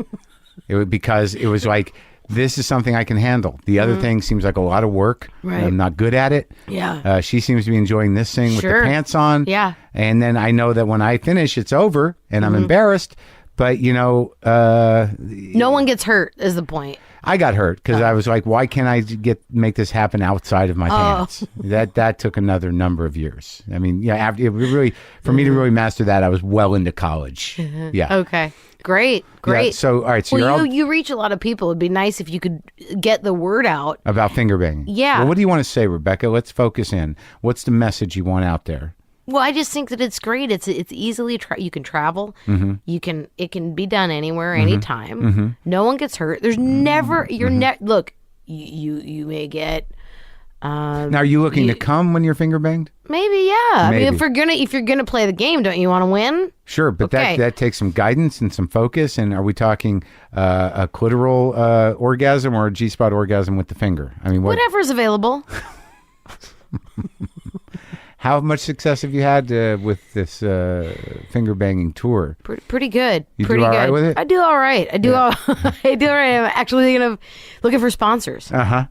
Because it was like, this is something I can handle. The other thing seems like a lot of work. Right. I'm not good at it. Yeah. She seems to be enjoying this thing with Sure. the pants on. Yeah. And then I know that when I finish, it's over, and I'm embarrassed. But no one gets hurt is the point. I got hurt because I was like, why can't I make this happen outside of my pants? That took another number of years. I mean, yeah, after for me to really master that, I was well into college. Yeah. Okay. Great. Yeah, so, all right. So you reach a lot of people. It'd be nice if you could get the word out about finger banging. Yeah. Well, what do you want to say, Rebecca? Let's focus in. What's the message you want out there? Well, I just think that it's great. It's easily you can travel. It can be done anywhere, anytime. No one gets hurt. There's never look. You may get. Now, are you looking to come when you're finger banged? Maybe, yeah. Maybe. I mean, if you're gonna play the game, don't you want to win? Sure, but Okay. that takes some guidance and some focus. And are we talking a clitoral orgasm or a G-spot orgasm with the finger? I mean, Whatever's available. How much success have you had with this finger banging tour? Pretty good. You pretty do all good. right with it? I do all right. I do all right. I'm actually looking for sponsors. Uh-huh.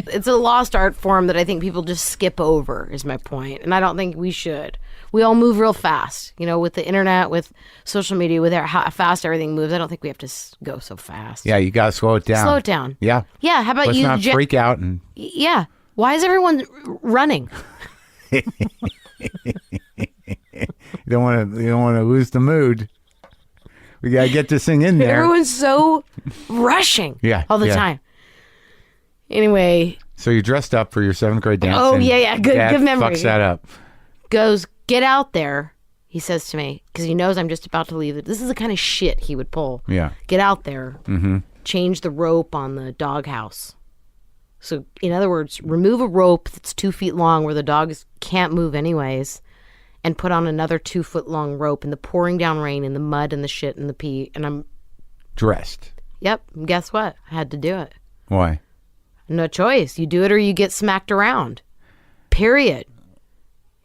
It's a lost art form that I think people just skip over, is my point. And I don't think we should. We all move real fast, with the internet, with social media, with how fast everything moves. I don't think we have to go so fast. Yeah, you got to slow it down. Slow it down. Yeah. Yeah. How about Let's you? not freak out. And Yeah. Why is everyone running? you don't want to lose the mood. We got to get this thing in there. Everyone's so rushing. Yeah, all the yeah. time. Anyway. So you're dressed up for your 7th grade dance. Oh, and yeah. Good memory. Fucks that up. Goes, get out there, he says to me, because he knows I'm just about to leave. This is the kind of shit he would pull. Yeah. Get out there, change the rope on the doghouse. So, in other words, remove a rope that's 2 feet long where the dogs can't move anyways, and put on another 2 foot long rope in the pouring down rain, in the mud and the shit and the pee. And I'm dressed. Yep. Guess what? I had to do it. Why? No choice. You do it or you get smacked around. Period.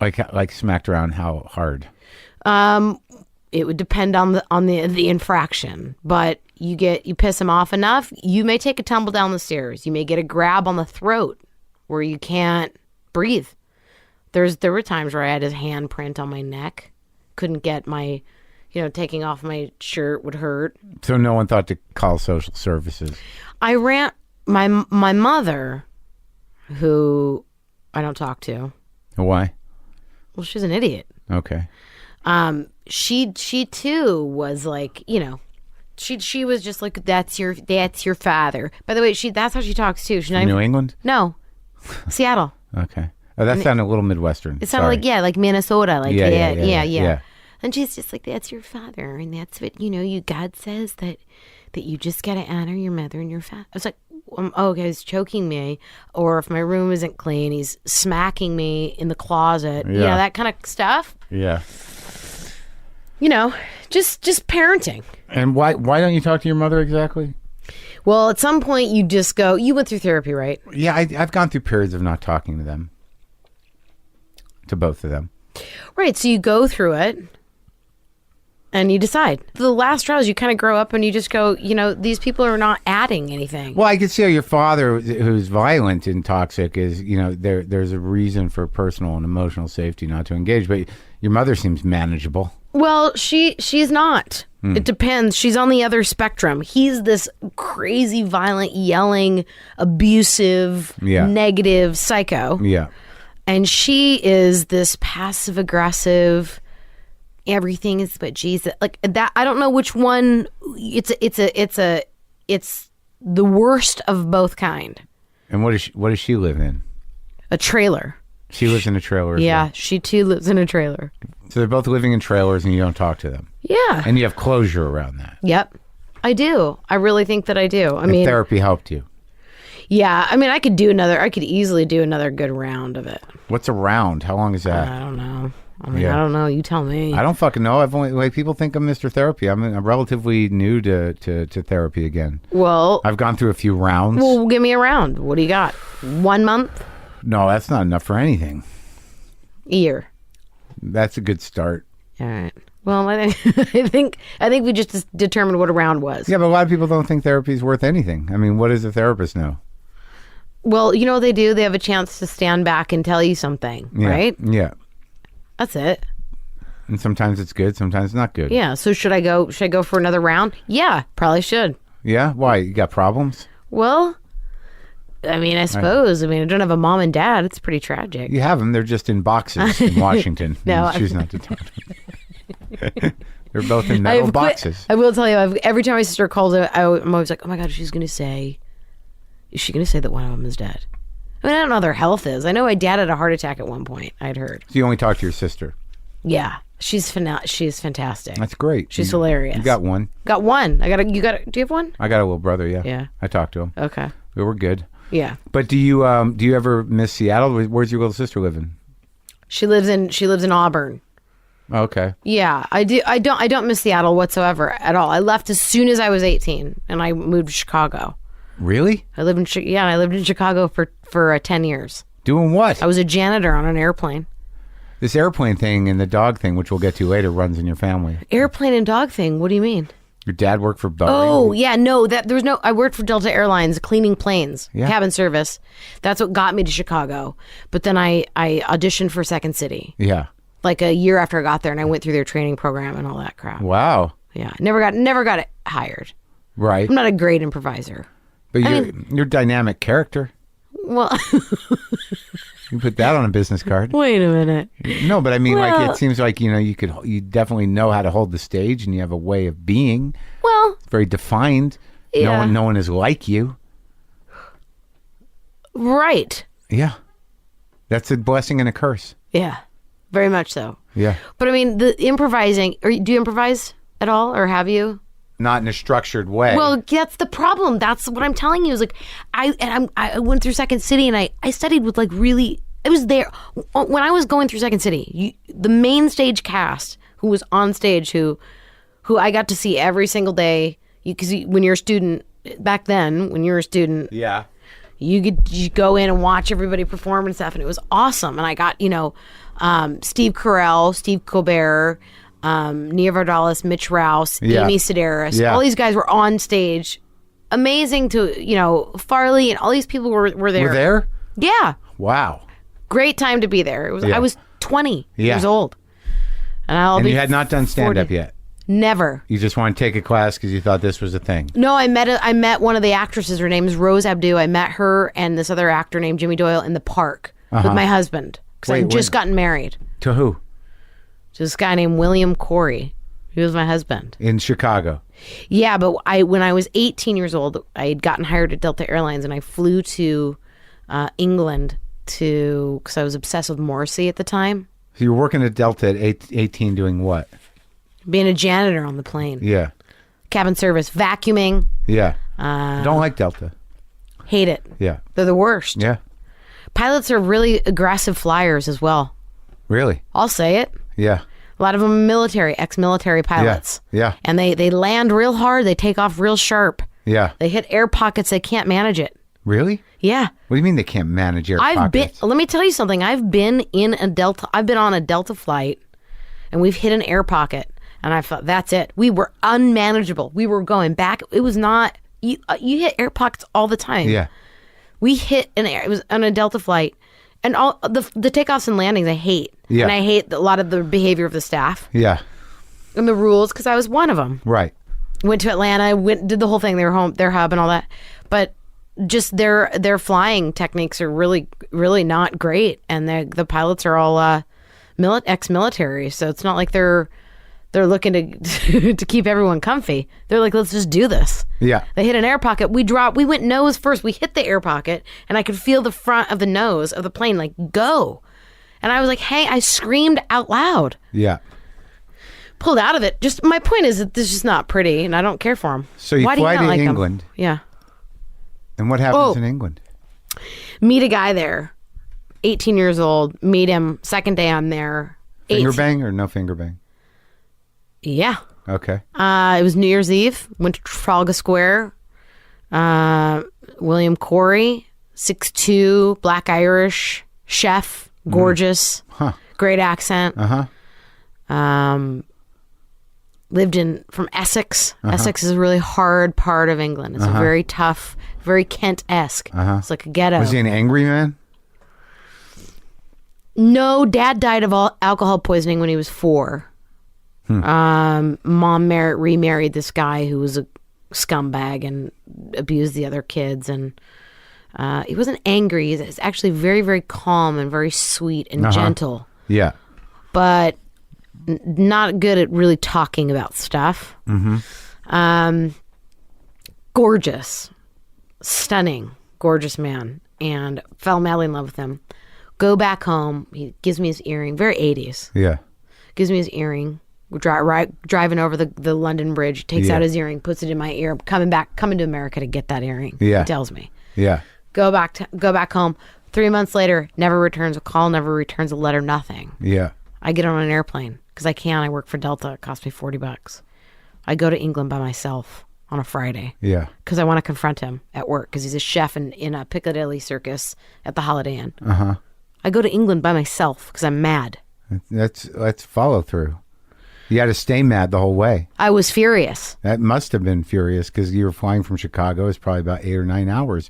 Like smacked around how hard? It would depend on the infraction, but you piss him off enough, you may take a tumble down the stairs. You may get a grab on the throat where you can't breathe. There were times where I had his handprint on my neck. Couldn't get my, taking off my shirt would hurt. So no one thought to call social services. I ran my mother, who I don't talk to. Why? Well, she's an idiot. Okay. She too was like, she was just like, that's your father. By the way, that's how she talks too. She's not New England? No, Seattle. Okay. Oh, that sounded a little Midwestern. It sounded like Minnesota. Like yeah. And she's just like, that's your father, and that's what God says that you just got to honor your mother and your father. I was like, okay, he's choking me, or if my room isn't clean, he's smacking me in the closet. Yeah. That kind of stuff. Yeah. Just parenting. And why don't you talk to your mother exactly? Well, at some point you just go, you went through therapy, right? Yeah, I've gone through periods of not talking to them. To both of them. Right, so you go through it and you decide. The last straw is you kind of grow up and you just go, these people are not adding anything. Well, I could see how your father, who's violent and toxic, is, there's a reason for personal and emotional safety not to engage. But your mother seems manageable. Well, she's not. It depends. She's on the other spectrum. He's this crazy, violent, yelling, abusive, negative psycho. Yeah. And she is this passive aggressive. Everything is but Jesus. Like that. I don't know which one. It's the worst of both kind. And what does she live in? A trailer. She lives in a trailer. Yeah, she too lives in a trailer. So they're both living in trailers, and you don't talk to them. Yeah. And you have closure around that. Yep, I do. I really think that I do. I mean, therapy helped you. Yeah, I mean, I could easily do another good round of it. What's a round? How long is that? I don't know. I don't know. You tell me. I don't fucking know. People think I'm Mr. Therapy. I'm relatively new to therapy again. Well, I've gone through a few rounds. Well, give me a round. What do you got? 1 month? No, that's not enough for anything. Year. That's a good start. All right. Well, I think we just determined what a round was. Yeah, but a lot of people don't think therapy is worth anything. I mean, what does a therapist know? Well, you know what they do? They have a chance to stand back and tell you something, right? Yeah. That's it. And sometimes it's good, sometimes it's not good. Yeah. So should I go for another round? Yeah, probably should. Yeah? Why? You got problems? Well, I mean, I suppose. I mean, I don't have a mom and dad. It's pretty tragic. You have them. They're just in boxes in Washington. No, choose not to talk to them. They're both in metal boxes. I will tell you, every time my sister calls, I'm always like, oh my God, is she going to say that one of them is dead? I mean, I don't know how their health is. I know my dad had a heart attack at one point, I'd heard. So you only talk to your sister? Yeah. She's fantastic. That's great. She's hilarious. You got one? Got one. Do you have one? I got a little brother, yeah. Yeah. I talked to him. Okay. We were good. Yeah. But do you ever miss Seattle? Where's your little sister living? She lives in Auburn. Okay. Yeah, I do. I don't miss Seattle whatsoever at all. I left as soon as I was 18 and I moved to Chicago. Really? I lived in Chicago for 10 years. Doing what? I was a janitor on an airplane. This airplane thing and the dog thing, which we'll get to later, runs in your family. Airplane and dog thing? What do you mean? Your dad worked for Boeing? Oh, yeah, no, I worked for Delta Airlines, cleaning planes, cabin service. That's what got me to Chicago. But then I auditioned for Second City. Yeah. Like a year after I got there, and I went through their training program and all that crap. Wow. Yeah, never got it hired. Right. I'm not a great improviser. But you're a dynamic character. Well, You put that on a business card. wait a minute. No, but I mean, Well- it seems like, you definitely know how to hold the stage and you have a way of being Well, very defined. Yeah. No one is like you. right. Yeah. That's a blessing and a curse. Yeah, very much so. Yeah. But I mean, the improvising, do you improvise at all, or have you? Not in a structured way. Well, that's the problem. That's what I'm telling you. Is like I went through Second City and I studied with like really. I was there when I was going through Second City. The main stage cast who was on stage, who I got to see every single day. Because when you're a student back then, when you were a student, yeah. you go in and watch everybody perform and stuff, and it was awesome. And I got Steve Carell, Steve Colbert. Nia Vardalos, Mitch Rouse, Amy Sedaris, all these guys were on stage. Amazing Farley and all these people were there. Were there? Yeah. Wow. Great time to be there. It was. Yeah. I was 20 Yeah. years old. And you had not done stand-up 40. yet? Never. You just want to take a class because you thought this was a thing? No, I met one of the actresses. Her name is Rose Abdu. I met her and this other actor named Jimmy Doyle in the park with my husband. Because I had just gotten married. To who? To this guy named William Corry. He was my husband. In Chicago? Yeah, but when I was 18 years old, I had gotten hired at Delta Airlines and I flew to England because I was obsessed with Morrissey at the time. So you were working at Delta at 18 doing what? Being a janitor on the plane. Yeah. Cabin service, vacuuming. Yeah. Don't like Delta. Hate it. Yeah. They're the worst. Yeah. Pilots are really aggressive flyers as well. Really? I'll say it. Yeah. A lot of them are military, ex-military pilots. Yeah. And they land real hard. They take off real sharp. Yeah. They hit air pockets. They can't manage it. Really? Yeah. What do you mean they can't manage air pockets? Let me tell you something. I've been on a Delta flight and we've hit an air pocket and I thought, that's it. We were unmanageable. We were going back. It was not, you hit air pockets all the time. Yeah. We hit it was on a Delta flight and all the takeoffs and landings I hate. Yeah. And I hate a lot of the behavior of the staff. Yeah. And the rules, because I was one of them. Right. Went to Atlanta, did the whole thing, their hub and all that. But just their flying techniques are really, really not great. And the pilots are all ex-military. So it's not like they're looking to to keep everyone comfy. They're like, let's just do this. Yeah. They hit an air pocket. We went nose first. We hit the air pocket and I could feel the front of the nose of the plane like, go. And I was like, hey, I screamed out loud. Yeah. Pulled out of it. Just my point is that this is just not pretty and I don't care for them. So you Why fly do you not to like 'em? England. Yeah. And what happens in England? Meet a guy there, 18 years old. Meet him. Second day I'm there. Finger bang or no finger bang? Yeah. Okay. It was New Year's Eve. Went to Trafalgar Square. William Corry, 6'2", black Irish, chef, gorgeous, great accent. Lived from Essex. Essex is a really hard part of England. It's a very tough, very Kent-esque. It's like a ghetto. Was he an angry man? No, Dad died of alcohol poisoning when he was 4. Mom remarried this guy who was scumbag and abused the other kids. And he wasn't angry. He's actually very, very calm and very sweet and gentle. Yeah. But not good at really talking about stuff. Gorgeous, stunning, gorgeous man, and fell madly in love with him. Go back home. He gives me his earring. Very 80s. Yeah. Gives me his earring. We're driving over the London Bridge. Takes out his earring, puts it in my ear. Coming to America to get that earring. Yeah. He tells me. Yeah. Go back home. 3 months later, never returns a call, never returns a letter, nothing. Yeah. I get on an airplane because I can. I work for Delta. It cost me $40. I go to England by myself on a Friday. Yeah. Because I want to confront him at work because he's a chef in a Piccadilly circus at the Holiday Inn. I go to England by myself because I'm mad. That's follow through. You had to stay mad the whole way. I was furious. That must have been furious because you were flying from Chicago. It's probably about 8 or 9 hours.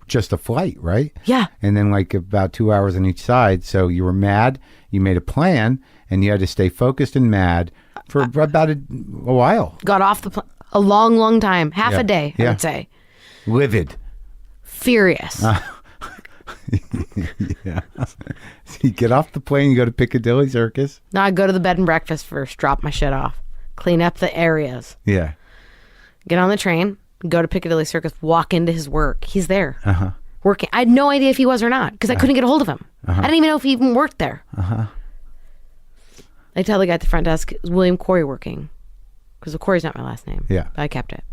Just a flight, right? Yeah. And then like about 2 hours on each side. So you were mad. You made a plan and you had to stay focused and mad for about a while. Got off the plane a long, long time. Half a day, I would say. Livid. Furious. Yeah. So you get off the plane, you go to Piccadilly Circus. Now I go to the bed and breakfast first, drop my shit off, clean up the areas. Yeah. Get on the train, go to Piccadilly Circus, walk into his work. He's there. Working. I had no idea if he was or not because I couldn't get a hold of him. I didn't even know if he even worked there. I tell the guy at the front desk, is William Corry working? Because Corry's not my last name. Yeah. But I kept it.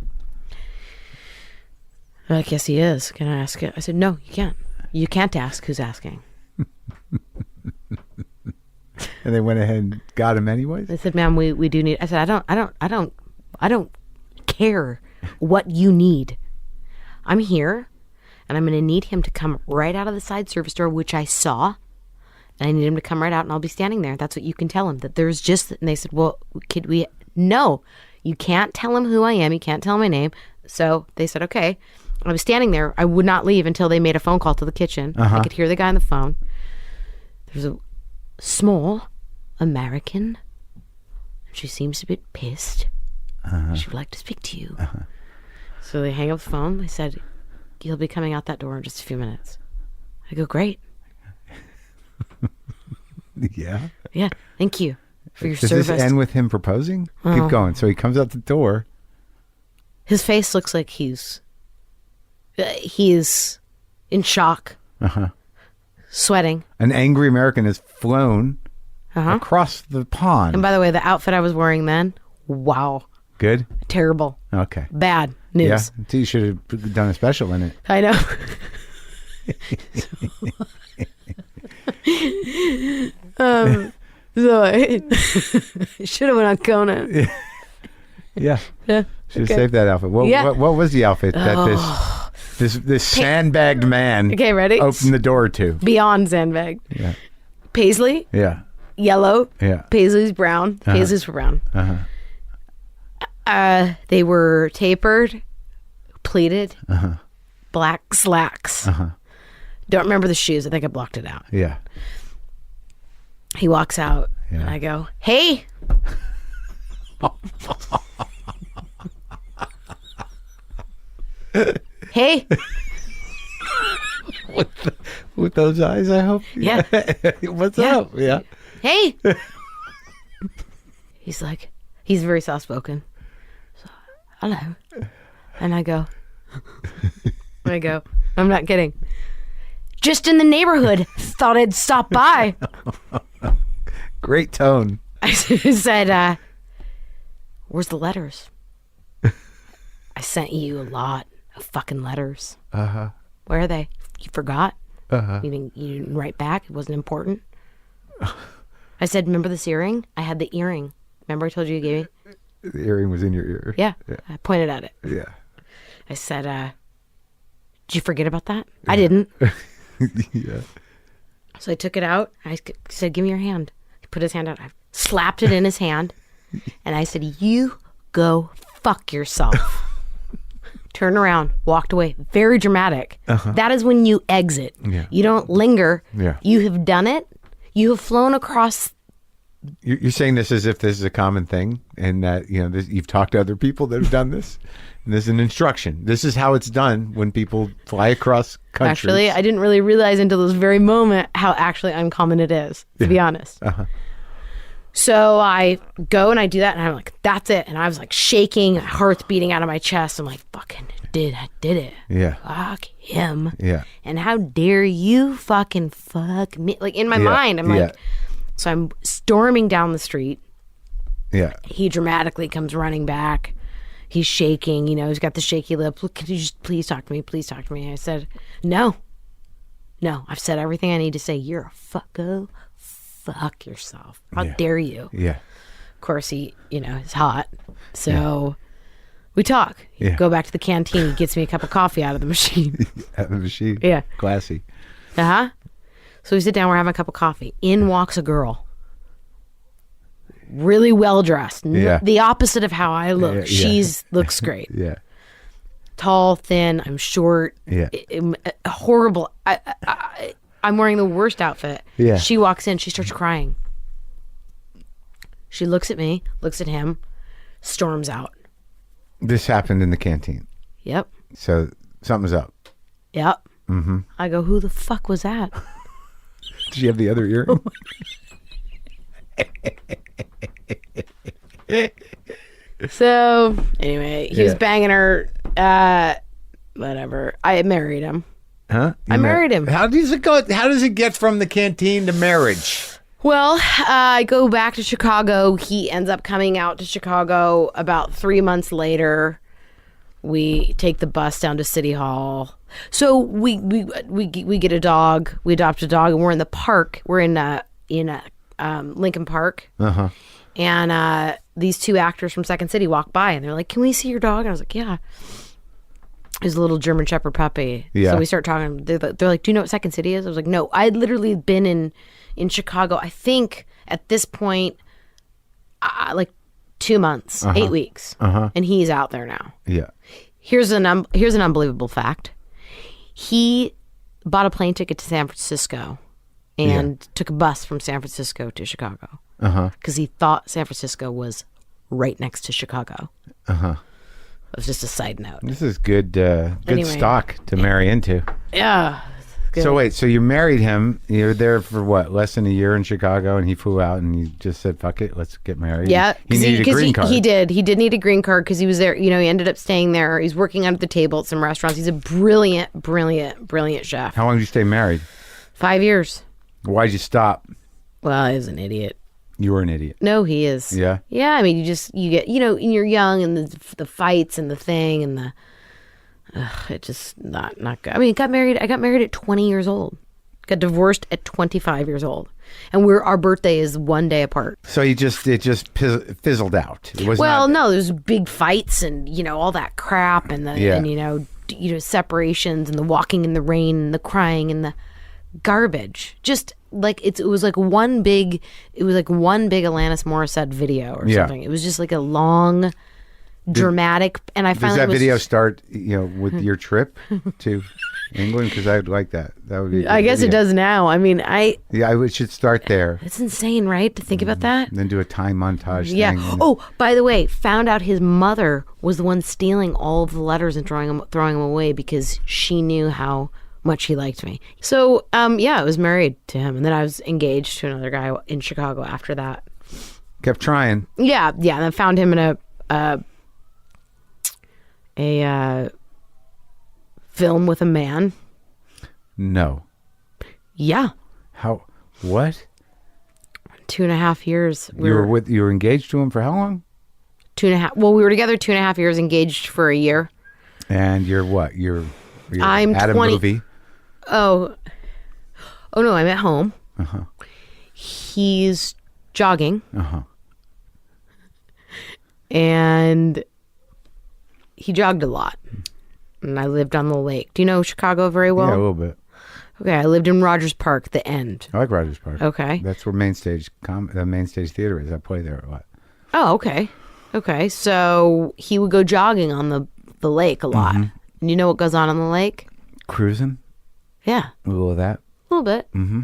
They're like, yes, he is. Can I ask it? I said, no, you can't. You can't ask who's asking. And they went ahead and got him anyways? They said, ma'am, we do need. I said, I don't care what you need. I'm here, and I'm going to need him to come right out of the side service door, which I saw. And I need him to come right out, and I'll be standing there. That's what you can tell him. That there's just. And they said, well, could we? No, you can't tell him who I am. You can't tell my name. So they said, okay. I was standing there. I would not leave until they made a phone call to the kitchen. I could hear the guy on the phone. There's a small American. She seems a bit pissed. She would like to speak to you. So they hang up the phone. They said, he'll be coming out that door in just a few minutes. I go, great. Yeah. Yeah. Thank you for your Does service. this end with him proposing? Keep going. So he comes out the door. His face looks like he's in shock, sweating. An angry American has flown across the pond. And by the way, the outfit I was wearing then, wow. Good? Terrible. Okay. Bad news. Yeah. You should have done a special in it. I know. So I should have went on Conan. Yeah. Yeah. Should have saved that outfit. What was the outfit that this sandbagged man Okay, ready? opened the door to? Beyond sandbag. Yeah. Paisley, Yeah. yellow. Yeah. Paisley's brown. Paisley's were brown. They were tapered, pleated, black slacks. Don't remember the shoes. I think I blocked it out. Yeah. He walks out, and I go, hey. Hey. With those eyes, I hope. Yeah. What's up? Yeah. Hey. He's like, he's very soft-spoken. So, hello. And I go, I'm not kidding. Just in the neighborhood. Thought I'd stop by. Great tone. I said, where's the letters? I sent you a lot of fucking letters. Where are they? You forgot? You didn't write back? It wasn't important? I said, remember this earring? I had the earring. Remember I told you gave me? The earring was in your ear. Yeah. I pointed at it. Yeah. I said, did you forget about that? I didn't. Yeah. So I took it out. I said, give me your hand. He put his hand out. I slapped it in his hand. And I said, you go fuck yourself. Turned around, walked away. Very dramatic. That is when you exit. Yeah. You don't linger. Yeah. You have done it. You have flown across You're saying this as if this is a common thing, and that you've talked to other people that have done this, and there's an instruction. This is how it's done when people fly across countries. Actually, I didn't really realize until this very moment how actually uncommon it is, to be honest. Uh-huh. So I go and I do that, and I'm like, that's it. And I was like shaking, heart's beating out of my chest. I'm like, fucking I did it. Yeah. Fuck him. Yeah. And how dare you fucking fuck me? Like in my mind, I'm like, so I'm storming down the street. Yeah. He dramatically comes running back. He's shaking, he's got the shaky lip. Look, could you just please talk to me? Please talk to me. I said, no, I've said everything I need to say. You're a fucko. Fuck yourself. How dare you? Yeah. Of course, he, is hot. So we talk. Go back to the canteen. He gets me a cup of coffee out of the machine. Out of the machine? Yeah. Classy. Uh-huh. So we sit down, we're having a cup of coffee. In walks a girl. Really well dressed. Yeah. The opposite of how I look. Yeah. She's looks great. Yeah. Tall, thin, I'm short. Yeah. Horrible. I'm wearing the worst outfit. Yeah. She walks in, she starts crying. She looks at me, looks at him, storms out. This happened in the canteen. Yep. So something's up. Yep. Mm-hmm. I go, who the fuck was that? Did you have the other earring? So anyway, he was banging her. Whatever. I married him. Huh? I married him. How does it go? How does it get from the canteen to marriage? Well, I go back to Chicago. He ends up coming out to Chicago about 3 months later. We take the bus down to City Hall. So we get a dog. We adopt a dog, and we're in the park. We're in Lincoln Park. Uh-huh. And these two actors from Second City walk by, and they're like, "Can we see your dog?" And I was like, "Yeah." It was a little German Shepherd puppy. Yeah. So we start talking. They're like, "Do you know what Second City is?" I was like, "No." I'd literally been in Chicago, I think at this point, like 2 months, 8 weeks. Uh-huh. And he's out there now. Yeah. Here's an unbelievable fact. He bought a plane ticket to San Francisco and took a bus from San Francisco to Chicago. Uh-huh. Because he thought San Francisco was right next to Chicago. Uh-huh. It was just a side note. This is good Anyway. stock to marry into. Yeah. Good. So wait, so you married him. You were there for what, less than a year in Chicago, and he flew out, and you just said, "Fuck it, let's get married." Yeah, he needed a green card. He did need a green card because he was there. He ended up staying there. He's working under the table at some restaurants. He's a brilliant chef. How long did you stay married? 5 years. Why'd you stop? Well, he was an idiot. You were an idiot. No, he is. Yeah. Yeah. I mean, you get, and you're young, and the fights and the thing and the, it just not good. I mean, I got married at 20 years old. Got divorced at 25 years old, and our birthday is 1 day apart. So it just fizzled out. It was no, there's big fights and all that crap and the and separations and the walking in the rain and the crying and the garbage. Just like it was like one big Alanis Morissette video or something. It was just like a long, dramatic. And I finally does that video start with your trip to England? Because I'd like that. That would be. I guess it does now. I mean, I should start there. It's insane, right? To think about that. And then do a time montage. Yeah. Thing. Oh, by the way, found out his mother was the one stealing all of the letters and throwing them away because she knew how much he liked me. So, I was married to him, and then I was engaged to another guy in Chicago after that. Kept trying. Yeah, and I found him in a film with a man. No. Yeah. How? What? 2.5 years. You were engaged to him for how long? 2.5. Well, we were together 2.5 years, engaged for a year. And you're what? You're I'm at 20. a movie. Oh no, I'm at home. Uh-huh. He's jogging. Uh-huh. And he jogged a lot. And I lived on the lake. Do you know Chicago very well? Yeah, a little bit. Okay, I lived in Rogers Park, the end. I like Rogers Park. Okay. That's where Main Stage Theater is. I play there a lot. Oh, okay. Okay, so he would go jogging on the lake a lot. Mm-hmm. And you know what goes on the lake? Cruising? Yeah. A little of that? A little bit. Mm-hmm.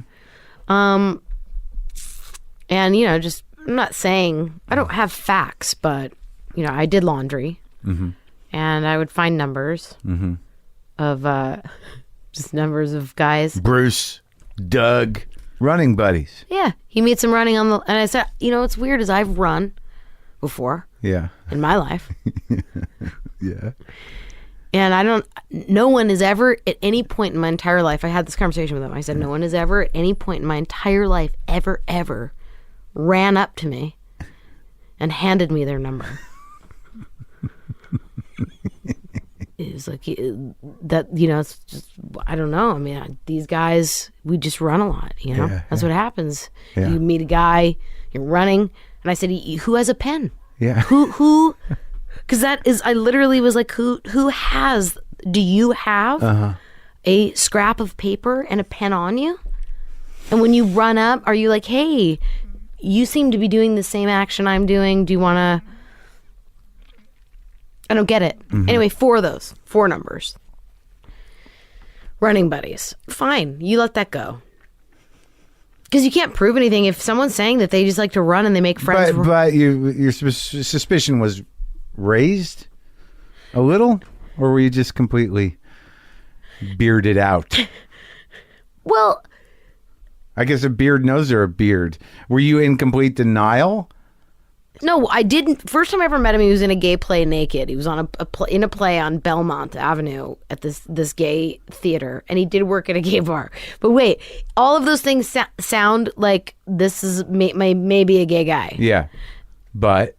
And, just I'm not saying I don't have facts, but you know, I did laundry, and I would find numbers of just numbers of guys. Bruce, Doug, running buddies. Yeah, he meets him running on the. And I said, you know, what's weird is I've run before. Yeah. In my life. Yeah. And no one has ever, at any point in my entire life, I had this conversation with him. I said, no one has ever, at any point in my entire life, ever ran up to me and handed me their number. It was like, that, you know, it's just, I don't know. I mean, these guys, we just run a lot, you know? That's what happens. Yeah. You meet a guy, you're running, and I said, who has a pen? Yeah. Who, because that is, I literally was like, do you have a scrap of paper and a pen on you? And when you run up, are you like, hey, you seem to be doing the same action I'm doing. Do you want to? I don't get it. Anyway, 4 of those, 4 numbers. Running buddies. Fine. You let that go. Because you can't prove anything if someone's saying that they just like to run and they make friends. But your suspicion was raised a little? Or were you just completely bearded out? Well, I guess a beard knows they're a beard. Were you in complete denial? no, I didn't. First time I ever met him, he was in a gay play naked. He was on in a play on Belmont Avenue at this gay theater, and he did work at a gay bar. But wait, all of those things sound like this is maybe a gay guy. Yeah, but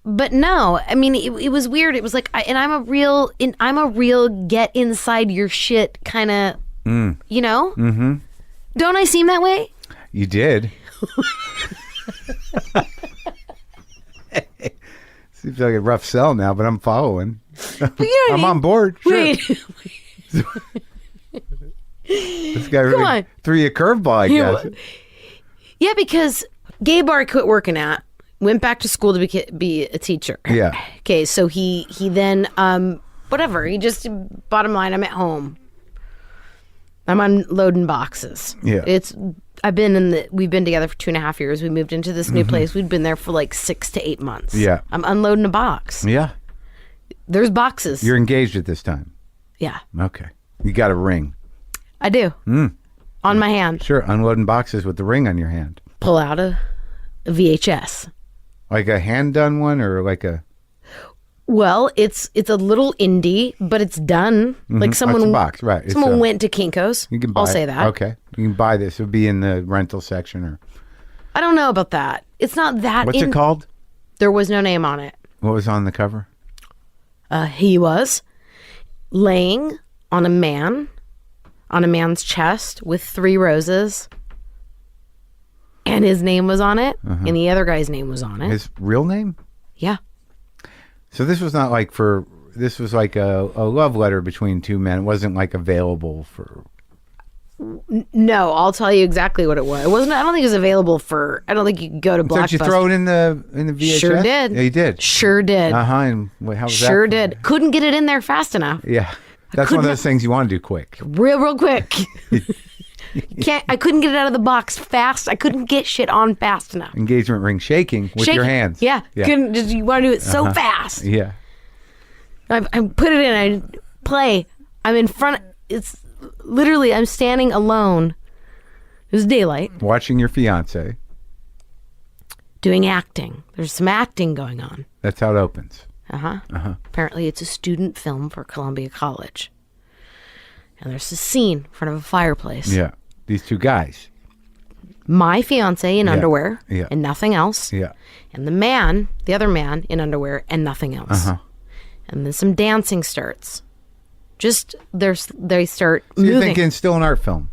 no, I mean it was weird. It was like, I'm a real get inside your shit kind of, you know. Mm-hmm. Don't I seem that way? You did. Seems like a rough sell now, but I'm following. I'm on board. Sure. Wait. This guy really threw you a curveball, I guess. Yeah, because gay bar I quit working at. Went back to school to be a teacher. Yeah. Okay, so he then whatever. He just, bottom line, I'm at home. I'm unloading boxes. Yeah. We've been together for 2.5 years. We moved into this new place. We'd been there for like 6 to 8 months. Yeah. I'm unloading a box. Yeah. There's boxes. You're engaged at this time. Yeah. Okay. You got a ring. I do. On my hand. Sure. Unloading boxes with the ring on your hand. Pull out a VHS. Like a hand done one or like a... Well, it's a little indie, but it's done. Like someone, it's a box, right? Someone went to Kinko's. You can buy I'll say it. that. Okay, you can buy this. It'll be in the rental section, or I don't know about that. It's not that. What's it called? There was no name on it. What was on the cover? He was laying on a man's chest with 3 roses, and his name was on it, and the other guy's name was on it. His real name? Yeah. So this was not like this was like a love letter between 2 men. It wasn't like available for... No, I'll tell you exactly what it was. It wasn't. I don't think it was available for... I don't think you could go to Blockbuster. Did you throw it in the VHS? Sure did. Yeah, you did? Sure did. And how was that? Sure did. Couldn't get it in there fast enough. Yeah. That's one of those things you want to do quick. Real quick. I couldn't get it out of the box fast. I couldn't get shit on fast enough. Engagement ring shaking with your hands. Yeah. Couldn't, you want to do it so fast. Yeah. I put it in. I play. I'm in front. It's literally, I'm standing alone. It was daylight. Watching your fiance. Doing acting. There's some acting going on. That's how it opens. Apparently it's a student film for Columbia College. And there's a scene in front of a fireplace. Yeah. These 2 guys. My fiance in underwear and nothing else. Yeah. And the other man in underwear and nothing else. And then some dancing starts. They start moving. You're thinking still an art film?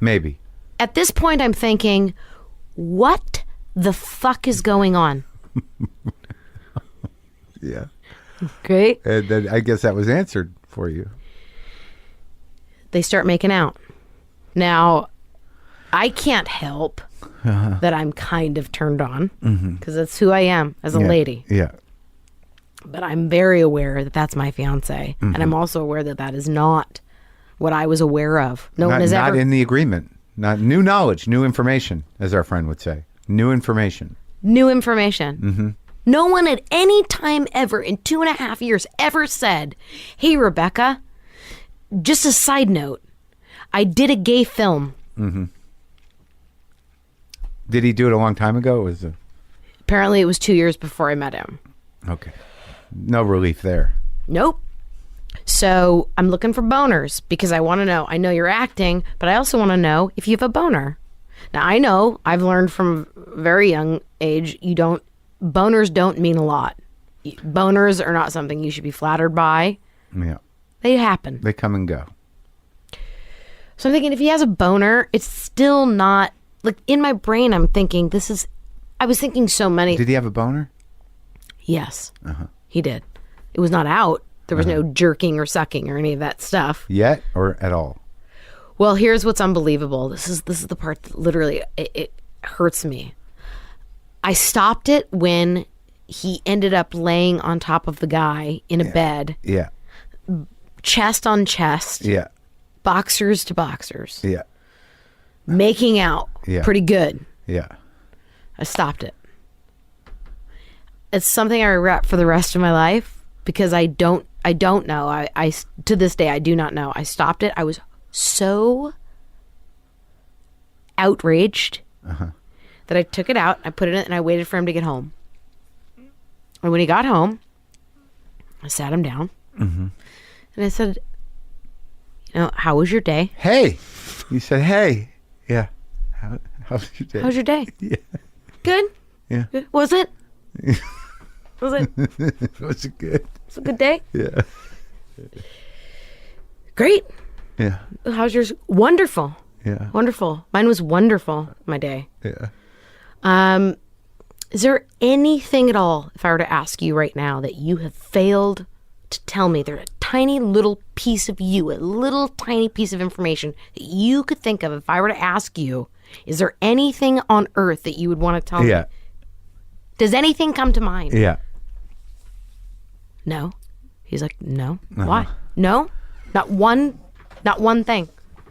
Maybe. At this point, I'm thinking, what the fuck is going on? Yeah. Okay. And then I guess that was answered for you. They start making out. Now, I can't help that I'm kind of turned on because that's who I am as a lady. Yeah. But I'm very aware that that's my fiance. And I'm also aware that that is not what I was aware of. No one has ever... Not in the agreement. Not new knowledge, new information, as our friend would say. New information. New information. Mm-hmm. No one at any time ever in 2.5 years ever said, hey, Rebecca, just a side note, I did a gay film. Mm-hmm. Did he do it a long time ago? Apparently it was 2 years before I met him. Okay. No relief there. Nope. So I'm looking for boners because I want to know. I know you're acting, but I also want to know if you have a boner. Now, I know I've learned from a very young age, boners don't mean a lot. Boners are not something you should be flattered by. Yeah. They happen. They come and go. So I'm thinking if he has a boner, it's still not, like in my brain, I'm thinking I was thinking so many. Did he have a boner? Yes, he did. It was not out. There was no jerking or sucking or any of that stuff. Yet or at all? Well, here's what's unbelievable. This is the part that literally it hurts me. I stopped it when he ended up laying on top of the guy in a bed. Yeah. Chest on chest. Yeah. Boxers to boxers. Yeah. Making out. Yeah. Pretty good. Yeah. I stopped it. It's something I regret for the rest of my life because I don't know. I to this day I do not know. I stopped it. I was so outraged that I took it out, I put it in, and I waited for him to get home. And when he got home, I sat him down and I said, how was your day? Hey. You said, hey. Yeah. How was your day? How was your day? Yeah. Good? Yeah. Good. Was it? Was it? Was it good? Was it a good day? Yeah. Great. Yeah. How's yours? Wonderful. Yeah. Wonderful. Mine was wonderful, my day. Yeah. Is there anything at all, if I were to ask you right now, that you have failed to tell me? There's a tiny little piece of you, a little tiny piece of information that you could think of if I were to ask you, is there anything on earth that you would want to tell me? Yeah. Does anything come to mind? Yeah. No. He's like, no. Why? No? Not one thing.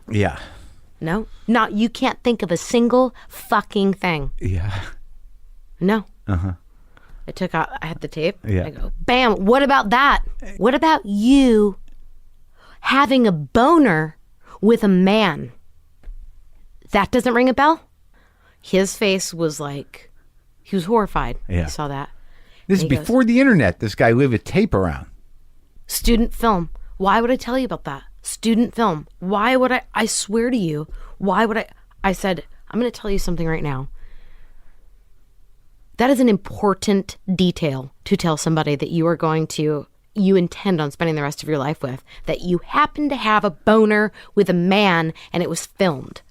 Yeah. No. Not, you can't think of a single fucking thing. Yeah. No. Uh-huh. I had the tape. Yeah. I go, bam, what about that? What about you having a boner with a man? That doesn't ring a bell? His face was like, he was horrified. Yeah. I saw that. This is And he before the internet. This guy lived a tape around. Student film. Why would I tell you about that? Student film. Why would I swear to you, why would I said, I'm going to tell you something right now. That is an important detail to tell somebody that you intend on spending the rest of your life with, that you happen to have a boner with a man and it was filmed.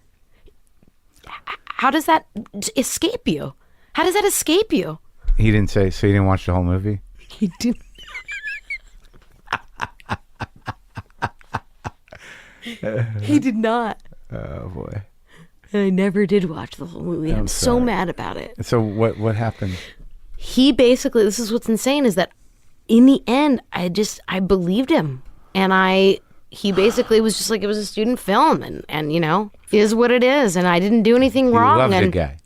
How does that escape you? How does that escape you? He didn't say, so you didn't watch the whole movie? He didn't. He did not. Oh, boy. And I never did watch the whole movie. I'm so mad about it. So what happened? He basically, this is what's insane, is that in the end, I believed him. And he basically was just like, it was a student film and is what it is. And I didn't do anything wrong. You loved the guy.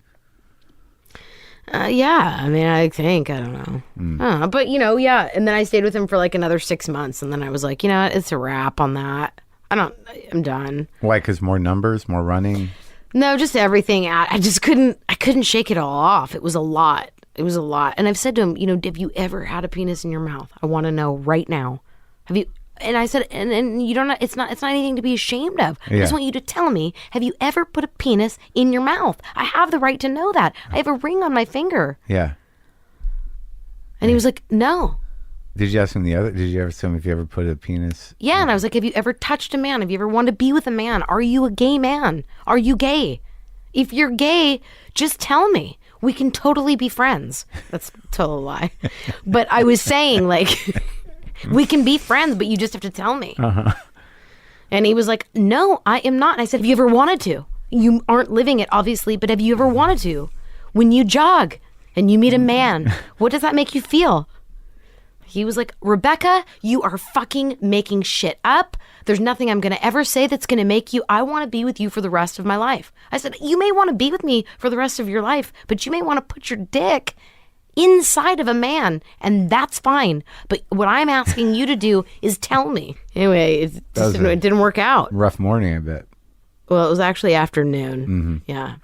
Yeah, I mean, I think, I don't know. I don't know. But, yeah. And then I stayed with him for like another 6 months. And then I was like, what? It's a wrap on that. I'm done. Why? Because more numbers, more running? I just everything. I couldn't shake it all off. It was a lot. And I've said to him, have you ever had a penis in your mouth? I want to know right now. Have you? And I said, and you don't. It's not anything to be ashamed of. I just want you to tell me, have you ever put a penis in your mouth? I have the right to know that. I have a ring on my finger. Yeah. And he was like, no. Did you ask him Did you ever ask him if you ever put a penis? Yeah, and I was like, have you ever touched a man? Have you ever wanted to be with a man? Are you a gay man? Are you gay? If you're gay, just tell me. We can totally be friends. That's a total lie. But I was saying, like, we can be friends, but you just have to tell me. Uh-huh. And he was like, no, I am not. And I said, have you ever wanted to? You aren't living it, obviously, but have you ever wanted to? When you jog and you meet a man, what does that make you feel? He was like, Rebecca, you are fucking making shit up. There's nothing I'm going to ever say that's going to make you, I want to be with you for the rest of my life. I said, you may want to be with me for the rest of your life, but you may want to put your dick inside of a man, and that's fine. But what I'm asking you to do is tell me. Anyway, it didn't work out. Rough morning, I bet. Well, it was actually afternoon. Yeah.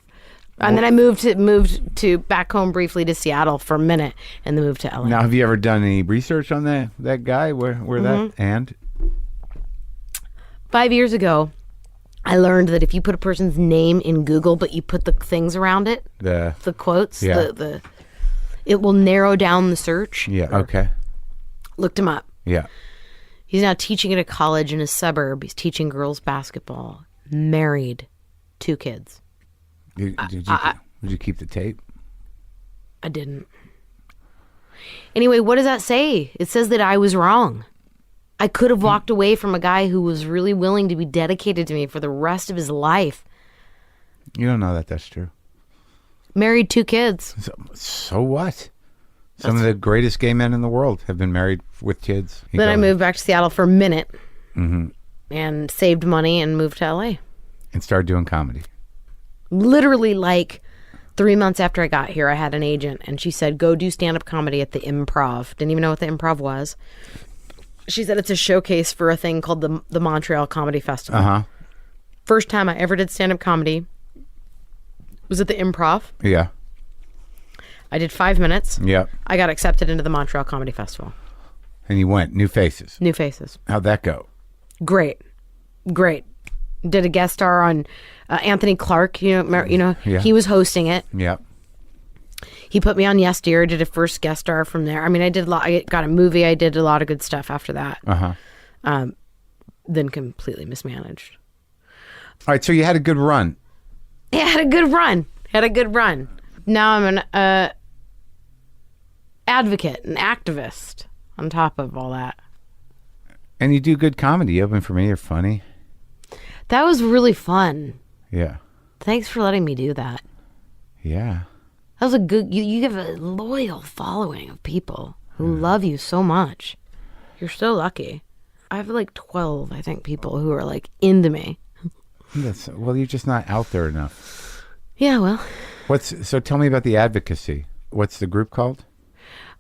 And then I moved to back home briefly to Seattle for a minute, and then moved to LA. Now, have you ever done any research on that guy? Where that and 5 years ago, I learned that if you put a person's name in Google, but you put the things around it, the quotes, it will narrow down the search. Yeah. Okay. Looked him up. Yeah. He's now teaching at a college in a suburb. He's teaching girls basketball. Married, 2 kids. Did you keep the tape? I didn't. Anyway, what does that say? It says that I was wrong. I could have walked away from a guy who was really willing to be dedicated to me for the rest of his life. You don't know that that's true. Married, 2 kids. So what? Some of the greatest gay men in the world have been married with kids. Then I moved back to Seattle for a minute and saved money and moved to LA. And started doing comedy. Literally like 3 months after I got here, I had an agent and she said, go do stand-up comedy at the Improv. Didn't even know what the Improv was. She said it's a showcase for a thing called the Montreal Comedy Festival. First time I ever did stand-up comedy was at the Improv. Yeah. I did 5 minutes. Yeah. I got accepted into the Montreal Comedy Festival. And you went, New Faces. New Faces. How'd that go? Great. Did a guest star on Anthony Clark. You know, Yeah. He was hosting it. Yeah. He put me on Yes Dear. Did a first guest star from there. I mean, I did a lot. I got a movie. I did a lot of good stuff after that. Then completely mismanaged. All right. So you had a good run. Yeah, had a good run. Now I'm an advocate, an activist on top of all that. And you do good comedy. You open for me. You're funny. That was really fun. Yeah. Thanks for letting me do that. Yeah. That was a good, you have a loyal following of people who love you so much. You're so lucky. I have like 12, I think, people who are like into me. Well, you're just not out there enough. Yeah, well. So tell me about the advocacy. What's the group called?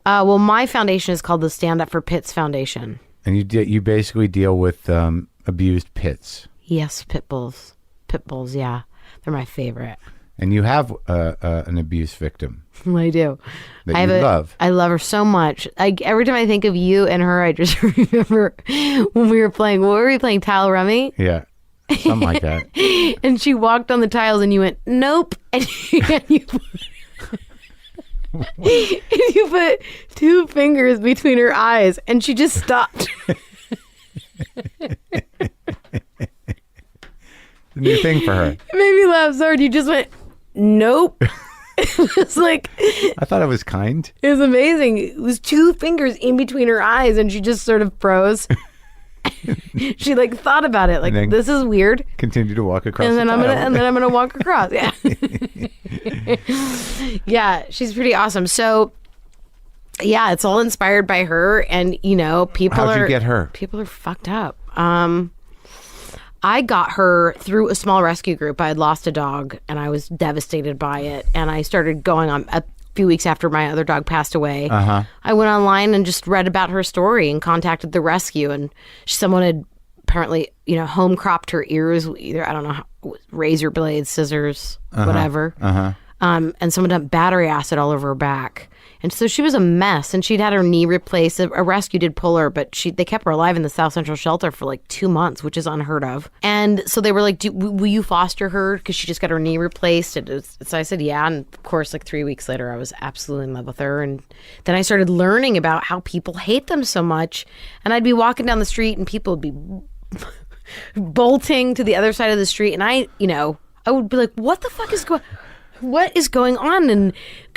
Well, my foundation is called the Stand Up for Pits Foundation. And you basically deal with abused pits. Yes, pit bulls. Pit bulls, yeah. They're my favorite. And you have an abuse victim. I do. That you love. I love her so much. Every time I think of you and her, I just remember when we were playing, what were we playing, Tile Rummy? Yeah. Something like that. And she walked on the tiles and you went, nope. And you put 2 fingers between her eyes and she just stopped. The new thing for her. It made me laugh so hard. You just went, nope. It was like, I thought it was kind. it was amazing. It was 2 fingers in between her eyes and she just sort of froze. She like thought about it, like, this is weird. Continue to walk across And then the I'm tile. gonna walk across. Yeah. Yeah, she's pretty awesome. So yeah, it's all inspired by her, and How'd you get her? People are fucked up. I got her through a small rescue group. I had lost a dog and I was devastated by it, and I started going on a few weeks after my other dog passed away. I went online and just read about her story and contacted the rescue, and someone had apparently home cropped her ears, either, I don't know, razor blades, scissors, whatever. And someone dumped battery acid all over her back. And so she was a mess, and she'd had her knee replaced. A rescue did pull her, but they kept her alive in the South Central shelter for like 2 months, which is unheard of. And so they were like, will you foster her? Because she just got her knee replaced. So I said, yeah. And of course, like 3 weeks later, I was absolutely in love with her. And then I started learning about how people hate them so much. And I'd be walking down the street and people would be bolting to the other side of the street. And I would be like, what the fuck is going on? And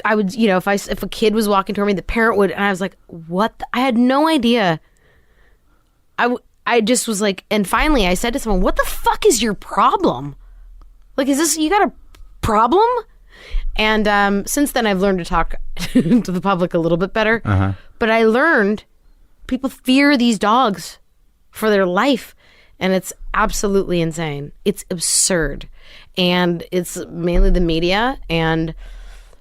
I would, if a kid was walking toward me, the parent would, and I was like, what? I had no idea. I just was like, and finally I said to someone, what the fuck is your problem? Like, you got a problem? And since then I've learned to talk to the public a little bit better. But I learned people fear these dogs for their life, and it's absolutely insane. It's absurd, and it's mainly the media. And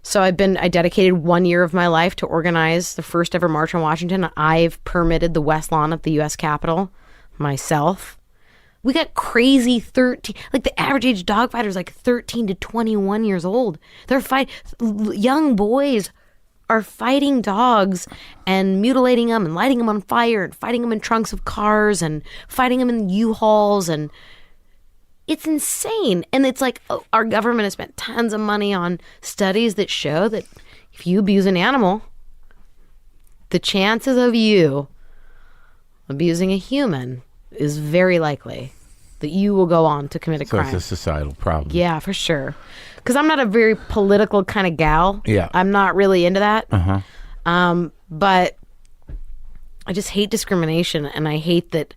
so I dedicated 1 year of my life to organize the first ever march on Washington. I've permitted the West Lawn at the U.S. Capitol myself. We got crazy 13, like the average age dog fighter is like 13 to 21 years old. They're young boys are fighting dogs and mutilating them and lighting them on fire and fighting them in trunks of cars and fighting them in U-Hauls, and it's insane. And it's like, our government has spent tons of money on studies that show that if you abuse an animal, the chances of you abusing a human is very likely that you will go on to commit a crime. So it's a societal problem. Yeah, for sure. Because I'm not a very political kind of gal. Yeah. I'm not really into that. Uh-huh. But I just hate discrimination, and I hate that,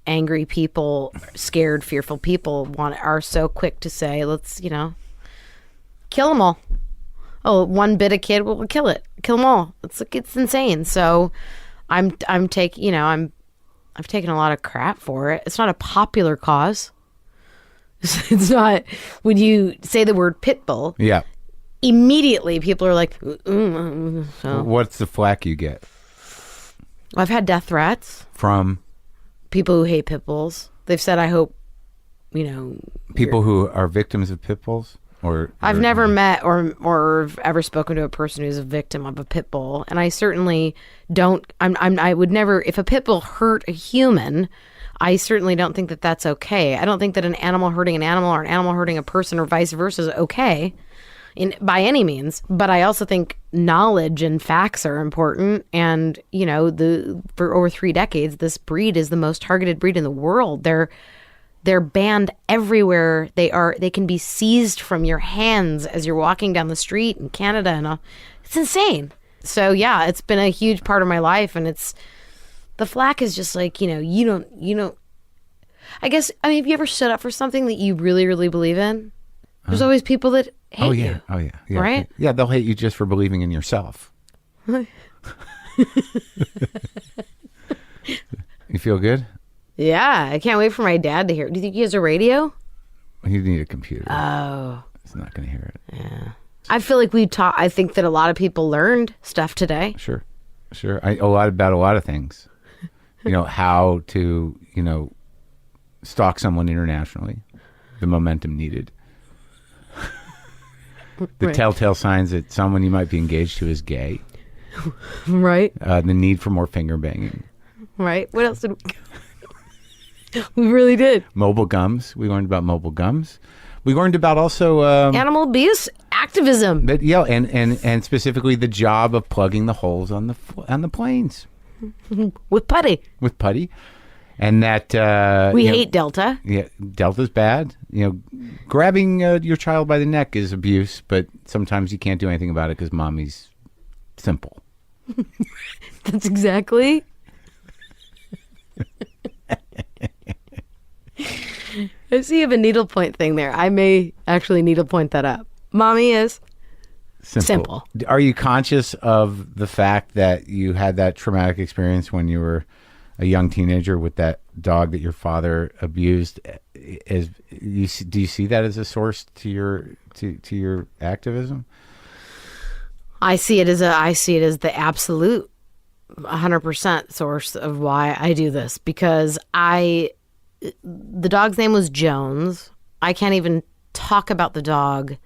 angry people, scared, fearful people are so quick to say, let's, kill them all. Oh, one bit a kid, we'll kill it. Kill them all. It's insane. So I've taken a lot of crap for it. It's not a popular cause. It's not, when you say the word pit bull, yeah, immediately people are like, so. What's the flack you get? I've had death threats from people who hate pit bulls. They've said, I hope, people who are victims of pit bulls? I've never met or ever spoken to a person who's a victim of a pit bull, and I certainly don't. I would never. If a pit bull hurt a human, I certainly don't think that that's okay. I don't think that an animal hurting an animal or an animal hurting a person or vice versa is okay, by any means. But I also think knowledge and facts are important. And for over 3 decades, this breed is the most targeted breed in the world. They're banned everywhere. They can be seized from your hands as you're walking down the street in Canada, and it's insane. So yeah, it's been a huge part of my life, and the flack is just like, you don't. I guess, have you ever stood up for something that you really, really believe in? There's always people that hate you. Oh yeah. Right? Yeah, they'll hate you just for believing in yourself. You feel good? Yeah, I can't wait for my dad to hear it. Do you think he has a radio? You need a computer. Oh. He's not going to hear it. Yeah. I feel like I think that a lot of people learned stuff today. Sure. A lot about a lot of things. How to, stalk someone internationally. The momentum needed. The telltale signs that someone you might be engaged to is gay. Right. The need for more finger banging. Right. What else did we... We really did. Mobile gums. We learned about mobile gums. We learned about also animal abuse activism. But yeah, and specifically the job of plugging the holes on the planes with putty. And that we hate Delta. Yeah, Delta's bad. Grabbing your child by the neck is abuse, but sometimes you can't do anything about it because mommy's simple. That's exactly. I see you have a needlepoint thing there. I may actually needlepoint that up. Mommy is simple. Are you conscious of the fact that you had that traumatic experience when you were a young teenager with that dog that your father abused? Do you see that as a source to your activism? I see it as the absolute 100% source of why I do this, because the dog's name was Jones. I can't even talk about the dog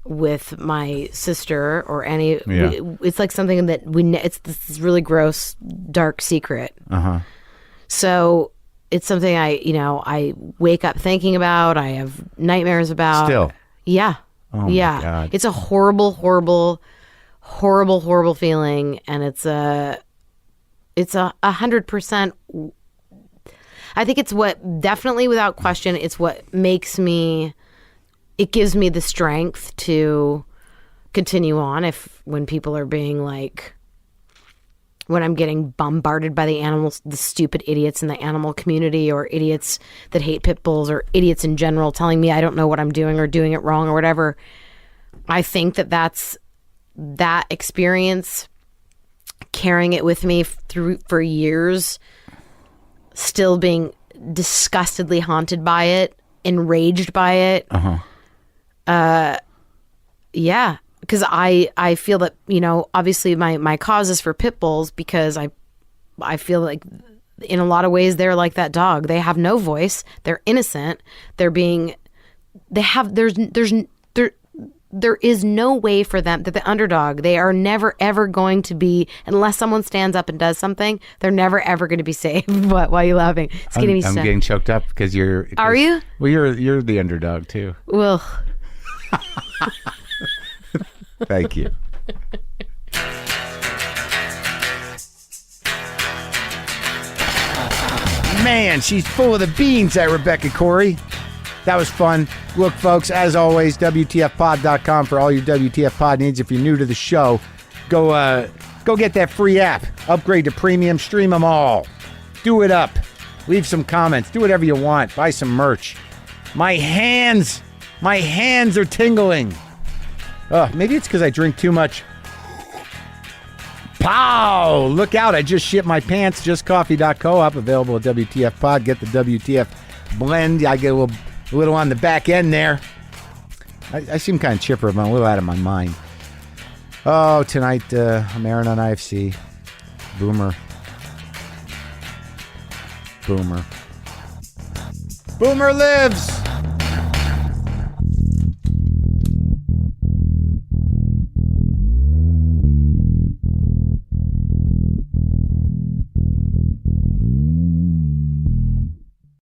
with my sister or any. Yeah. It's like something that it's this really gross, dark secret. Uh-huh. So it's something I wake up thinking about. I have nightmares about. Still. Yeah. Oh yeah. My God. It's a horrible, horrible, horrible, horrible feeling, and it's a 100%. I think it's what, definitely without question, it's what makes me, it gives me the strength to continue on when people are being like, when I'm getting bombarded by the animals, the stupid idiots in the animal community, or idiots that hate pit bulls, or idiots in general telling me I don't know what I'm doing or doing it wrong or whatever. I think that experience carrying it with me for years, still being disgustedly haunted by it, enraged by it. Yeah, because I feel that, you know, obviously my cause is for pit bulls, because I feel like in a lot of ways they're like that dog. They have no voice. They're innocent. There is no way for them. They're the underdog. They are never ever going to be, unless someone stands up and does something, they're never ever going to be saved. What? Why are you laughing? It's getting me I'm sad. getting choked up because you're. Are you? Well, you're the underdog too. Well, Thank you. Man, she's full of the beans, that Rebecca Corry. That was fun. Look, folks, as always, WTFpod.com for all your WTF pod needs. If you're new to the show, go get that free app. Upgrade to premium. Stream them all. Do it up. Leave some comments. Do whatever you want. Buy some merch. My hands are tingling. Maybe it's because I drink too much. Pow! Look out, I just shit my pants. JustCoffee.coop, available at WTF Pod. Get the WTF blend. I get a little on the back end there. I seem kind of chipper, but I'm a little out of my mind. Oh, tonight, I'm airing on IFC. Boomer. Boomer lives!